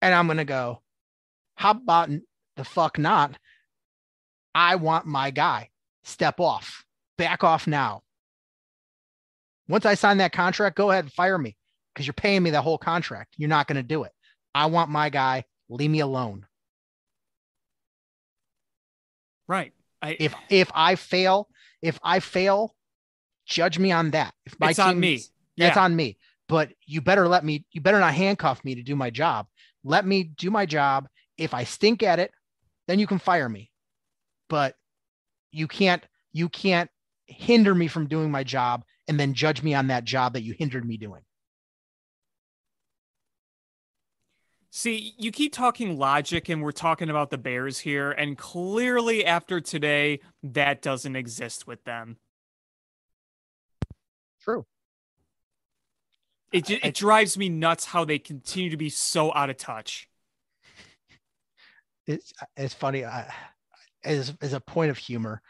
And I'm going to go, how about the fuck not? I want my guy. Step off. Back off now. Once I sign that contract, go ahead and fire me because you're paying me the whole contract. You're not going to do it. I want my guy. Leave me alone. Right. If I fail, judge me on that. If my it's on me. That's on me. But you better not handcuff me to do my job. Let me do my job. If I stink at it, then you can fire me. But you can't hinder me from doing my job and then judge me on that job that you hindered me doing. See, you keep talking logic and we're talking about the Bears here, and clearly after today, that doesn't exist with them. True. It drives me nuts how they continue to be so out of touch. It's funny. As a point of humor,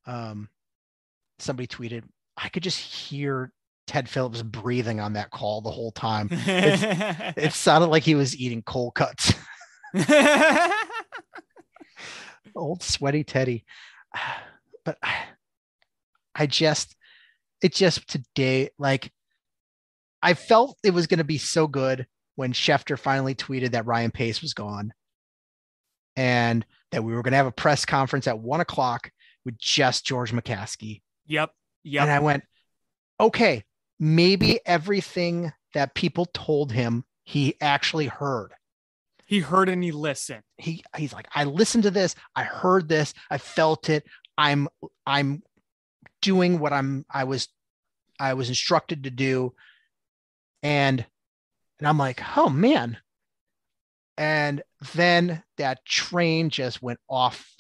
somebody tweeted, I could just hear Ted Phillips breathing on that call the whole time. It sounded like he was eating cold cuts. Old sweaty Teddy. But it just today, like, I felt it was going to be so good when Schefter finally tweeted that Ryan Pace was gone and that we were going to have a press conference at 1:00 with just George McCaskey. Yep. And I went, okay, maybe everything that people told him, he actually heard. He heard and he listened. He's like, I listened to this. I heard this. I felt it. I'm doing what I was instructed to do. And I'm like, oh man. And then that train just went off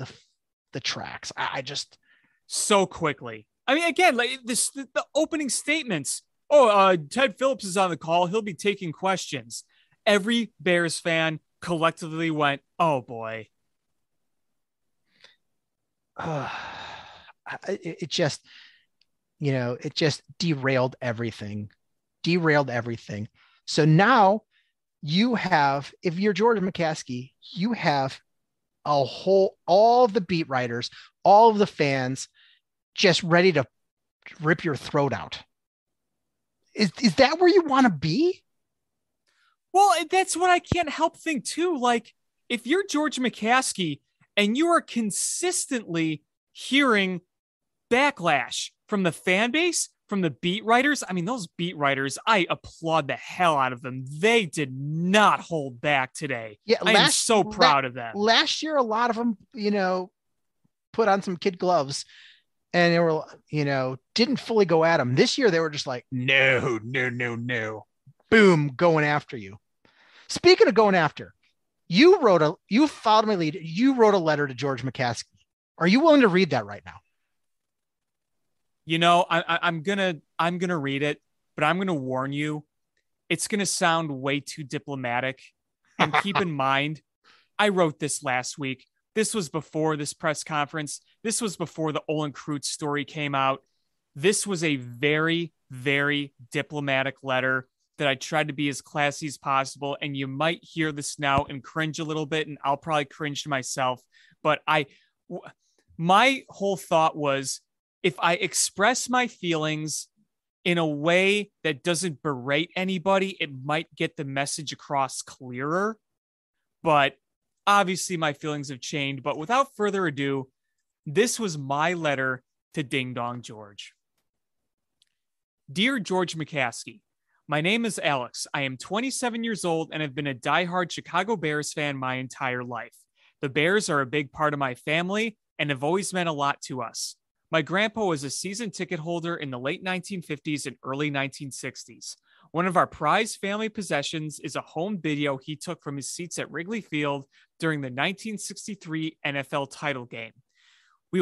the tracks. I just so quickly. I mean, again, like the opening statements. Ted Phillips is on the call. He'll be taking questions. Every Bears fan collectively went, oh boy. It just derailed everything. So now you have, if you're George McCaskey, you have all the beat writers, all of the fans just ready to rip your throat out. Is that where you want to be? Well, that's what I can't help think too. Like, if you're George McCaskey and you are consistently hearing backlash from the fan base, from the beat writers, I mean, those beat writers, I applaud the hell out of them. They did not hold back today. Yeah, I am so proud of them. Last year, a lot of them, put on some kid gloves and they were, didn't fully go at them. This year, they were just like, no. Boom, going after you. Speaking of going after, you followed my lead. You wrote a letter to George McCaskey. Are you willing to read that right now? I'm gonna read it, but I'm gonna warn you, it's gonna sound way too diplomatic. And keep in mind, I wrote this last week. This was before this press conference. This was before the Olin Kreutz story came out. This was a very, very diplomatic letter that I tried to be as classy as possible. And you might hear this now and cringe a little bit, and I'll probably cringe to myself. But my whole thought was, if I express my feelings in a way that doesn't berate anybody, it might get the message across clearer. But obviously my feelings have changed. But without further ado, this was my letter to Ding Dong George. Dear George McCaskey, my name is Alex. I am 27 years old and have been a diehard Chicago Bears fan my entire life. The Bears are a big part of my family and have always meant a lot to us. My grandpa was a season ticket holder in the late 1950s and early 1960s. One of our prized family possessions is a home video he took from his seats at Wrigley Field during the 1963 NFL title game. We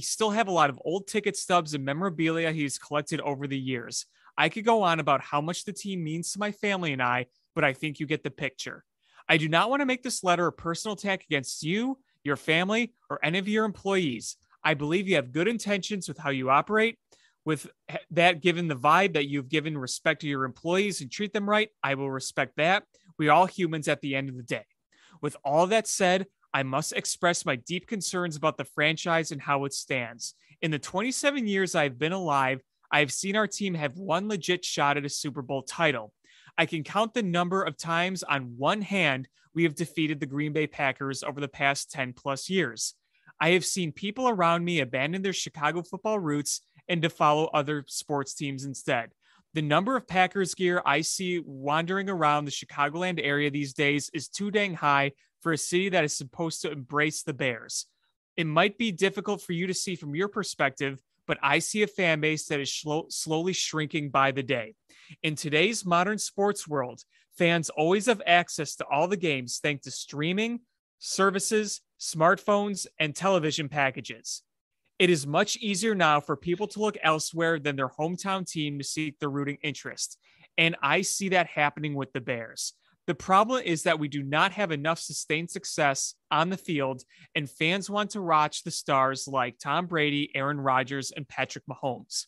still have a lot of old ticket stubs and memorabilia he's collected over the years. I could go on about how much the team means to my family and I, but I think you get the picture. I do not want to make this letter a personal attack against you, your family, or any of your employees. I believe you have good intentions with how you operate. With that, given the vibe that you've given respect to your employees and treat them right, I will respect that. We're all humans at the end of the day. With all that said, I must express my deep concerns about the franchise and how it stands. In the 27 years I've been alive, I've seen our team have one legit shot at a Super Bowl title. I can count the number of times on one hand we have defeated the Green Bay Packers over the past 10 plus years. I have seen people around me abandon their Chicago football roots and to follow other sports teams instead. The number of Packers gear I see wandering around the Chicagoland area these days is too dang high for a city that is supposed to embrace the Bears. It might be difficult for you to see from your perspective, but I see a fan base that is slowly shrinking by the day. In today's modern sports world, fans always have access to all the games thanks to streaming, services, smartphones, and television packages. It is much easier now for people to look elsewhere than their hometown team to seek their rooting interest. And I see that happening with the Bears. The problem is that we do not have enough sustained success on the field, and fans want to watch the stars like Tom Brady, Aaron Rodgers, and Patrick Mahomes.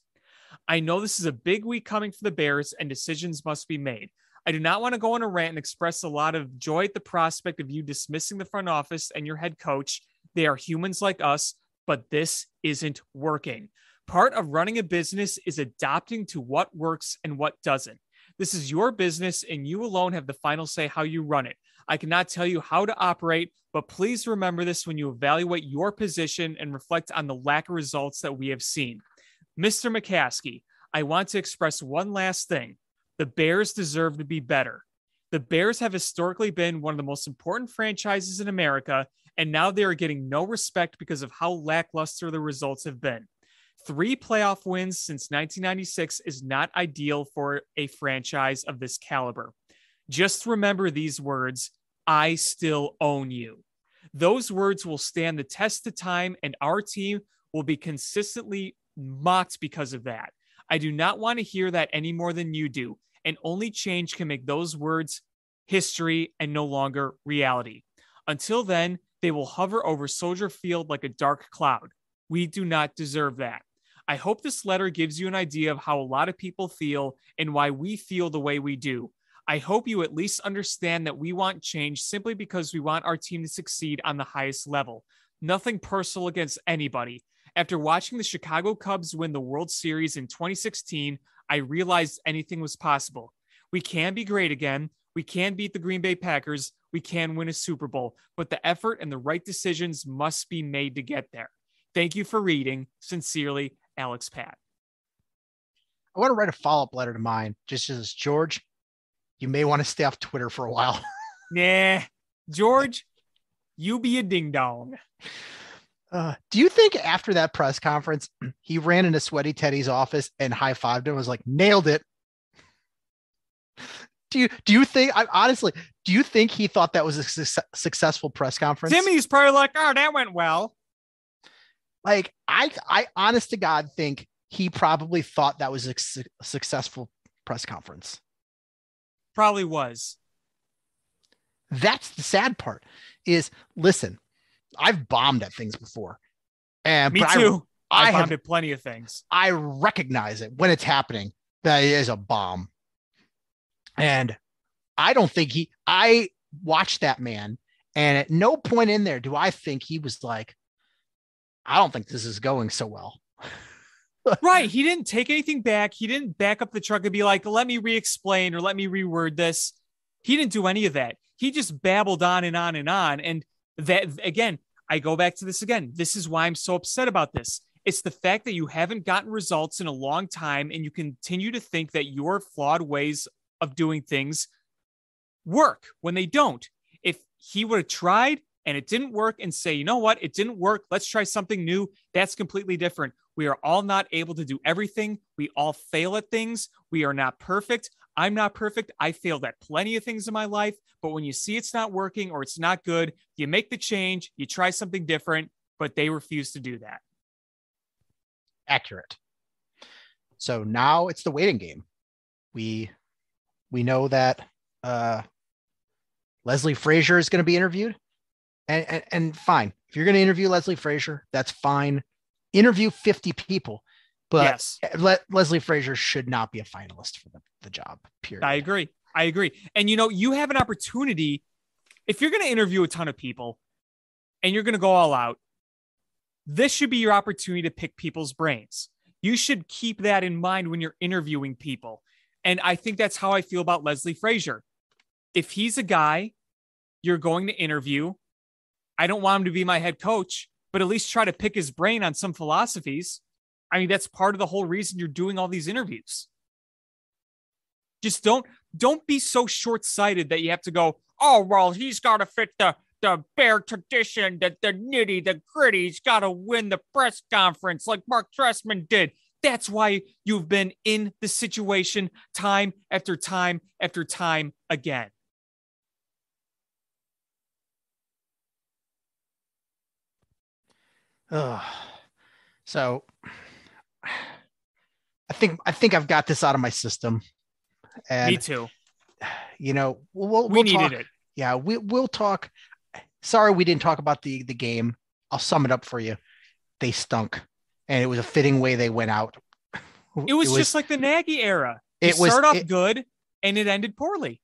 I know this is a big week coming for the Bears, and decisions must be made. I do not want to go on a rant and express a lot of joy at the prospect of you dismissing the front office and your head coach. They are humans like us, but this isn't working. Part of running a business is adapting to what works and what doesn't. This is your business, and you alone have the final say how you run it. I cannot tell you how to operate, but please remember this when you evaluate your position and reflect on the lack of results that we have seen. Mr. McCaskey, I want to express one last thing. The Bears deserve to be better. The Bears have historically been one of the most important franchises in America, and now they are getting no respect because of how lackluster the results have been. 3 playoff wins since 1996 is not ideal for a franchise of this caliber. Just remember these words, I still own you. Those words will stand the test of time, and our team will be consistently mocked because of that. I do not want to hear that any more than you do, and only change can make those words history and no longer reality. Until then, they will hover over Soldier Field like a dark cloud. We do not deserve that. I hope this letter gives you an idea of how a lot of people feel and why we feel the way we do. I hope you at least understand that we want change simply because we want our team to succeed on the highest level. Nothing personal against anybody. After watching the Chicago Cubs win the World Series in 2016, I realized anything was possible. We can be great again. We can beat the Green Bay Packers. We can win a Super Bowl, but the effort and the right decisions must be made to get there. Thank you for reading. Sincerely, Alex Pat. I want to write a follow-up letter to mine. Just as George, you may want to stay off Twitter for a while. Nah, George, you be a ding dong. Do you think after that press conference, he ran into Sweaty Teddy's office and high-fived him and was like, nailed it? Do you think, honestly, do you think he thought that was a successful press conference? Timmy's probably like, oh, that went well. Like, I honest to God think he probably thought that was a successful press conference. Probably was. That's the sad part is, listen, I've bombed at things before. And Me too. I bombed at plenty of things. I recognize it when it's happening that it is a bomb. And I don't think I watched that man, and at no point in there do I think he was like, I don't think this is going so well. Right. He didn't take anything back. He didn't back up the truck and be like, let me re-explain or let me reword this. He didn't do any of that. He just babbled on and on and on. And that, again, I go back to this again. This is why I'm so upset about this. It's the fact that you haven't gotten results in a long time, and you continue to think that your flawed ways of doing things work when they don't. If he would have tried and it didn't work and say, you know what, it didn't work, let's try something new, that's completely different. We are all not able to do everything. We all fail at things. We are not perfect. I'm not perfect. I failed at plenty of things in my life, but when you see it's not working or it's not good, you make the change, you try something different, but they refuse to do that. Accurate. So now it's the waiting game. We know that Leslie Frazier is going to be interviewed, and fine. If you're going to interview Leslie Frazier, that's fine. Interview 50 people, but yes. Leslie Frazier should not be a finalist for the job, period. I agree. And you have an opportunity. If you're going to interview a ton of people and you're going to go all out, this should be your opportunity to pick people's brains. You should keep that in mind when you're interviewing people. And I think that's how I feel about Leslie Frazier. If he's a guy you're going to interview, I don't want him to be my head coach, but at least try to pick his brain on some philosophies. I mean, that's part of the whole reason you're doing all these interviews. Just don't be so short-sighted that you have to go, oh, well, he's got to fit the the Bear tradition, that the nitty, the gritty's got to win the press conference like Mark Trestman did. That's why you've been in the situation time after time after time again. So I think I've got this out of my system. And, me too. You know, we needed talk, it. Yeah, we'll talk. Sorry, we didn't talk about the game. I'll sum it up for you. They stunk, and it was a fitting way they went out. It was just like the Nagy era. It started off good, and it ended poorly.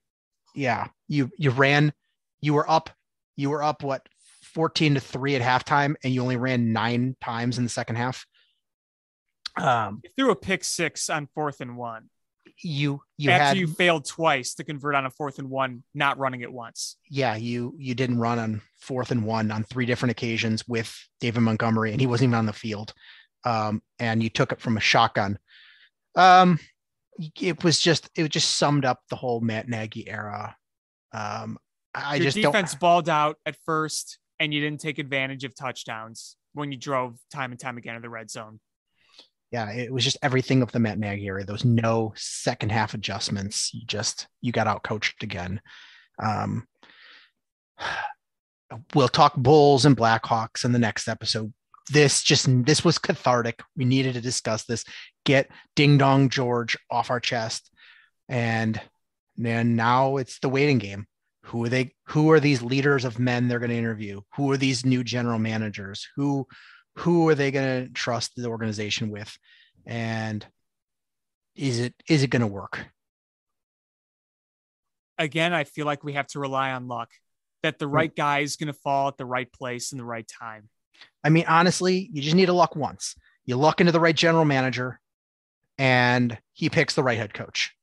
Yeah, you ran. You were up what, 14-3 at halftime, and you only ran 9 times in the second half. You threw a pick 6 on 4th and 1. You failed twice to convert on a 4th and 1, not running it once. Yeah, you didn't run on 4th and 1 on 3 different occasions with David Montgomery, and he wasn't even on the field. And you took it from a shotgun. It just summed up the whole Matt Nagy era. Your defense balled out at first, and you didn't take advantage of touchdowns when you drove time and time again in the red zone. Yeah, it was just everything of the Matt Nagy era. There was no second half adjustments. You got out coached again. We'll talk Bulls and Blackhawks in the next episode. This was cathartic. We needed to discuss this, get Ding Dong George off our chest. And then now it's the waiting game. Who are they? Who are these leaders of men they're going to interview? Who are these new general managers? Who are they going to trust the organization with? And is it going to work? Again, I feel like we have to rely on luck, that the right guy is going to fall at the right place in the right time. I mean, honestly, you just need to luck once. You luck into the right general manager and he picks the right head coach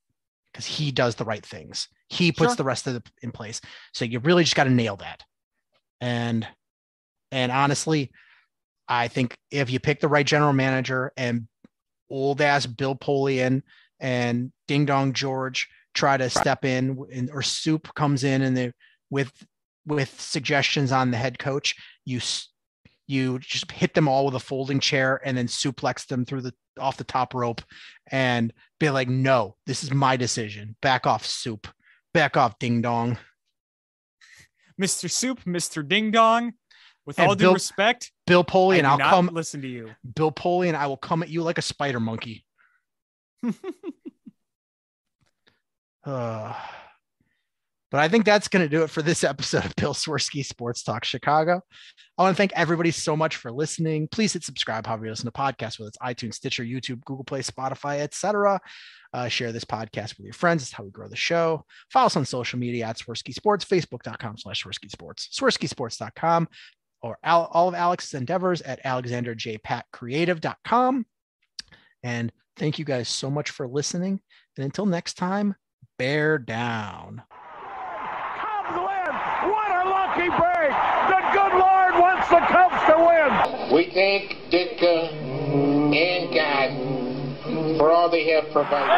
because he does the right things. He puts the rest of in place. So you really just got to nail that. And honestly, I think if you pick the right general manager and old ass Bill Polian and Ding Dong George try to step in, or Soup comes in and with suggestions on the head coach, you just hit them all with a folding chair and then suplex them off the top rope and be like, no, this is my decision. Back off, Soup. Back off, Ding Dong. Mr. Soup, Mr. Ding Dong. With all due respect, Bill Polian, I'll come listen to you. Bill Polian, I will come at you like a spider monkey. But I think that's going to do it for this episode of Bill Swerski Sports Talk Chicago. I want to thank everybody so much for listening. Please hit subscribe however you listen to podcasts, whether it's iTunes, Stitcher, YouTube, Google Play, Spotify, etc. Share this podcast with your friends. It's how we grow the show. Follow us on social media at Swerski Sports, Facebook.com/Swerski Sports, SwerskiSports.com, or all of Alex's endeavors at AlexanderJPatCreative.com. And thank you guys so much for listening. And until next time, bear down. Cubs win! What a lucky break! The good Lord wants the Cubs to win! We thank Ditka and God for all they have provided.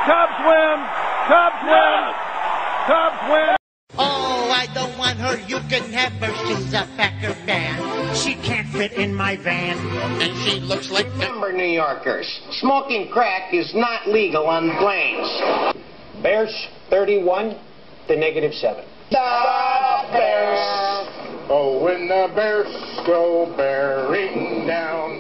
Cubs win! Cubs win! Cubs win! Oh, I don't want her. You can have her. She's a Packer fan. She can't fit in my van. And she looks like Remember, New Yorkers, smoking crack is not legal on the plains. Bears 31 to -7. the Bears. Oh, when the Bears go bearing down.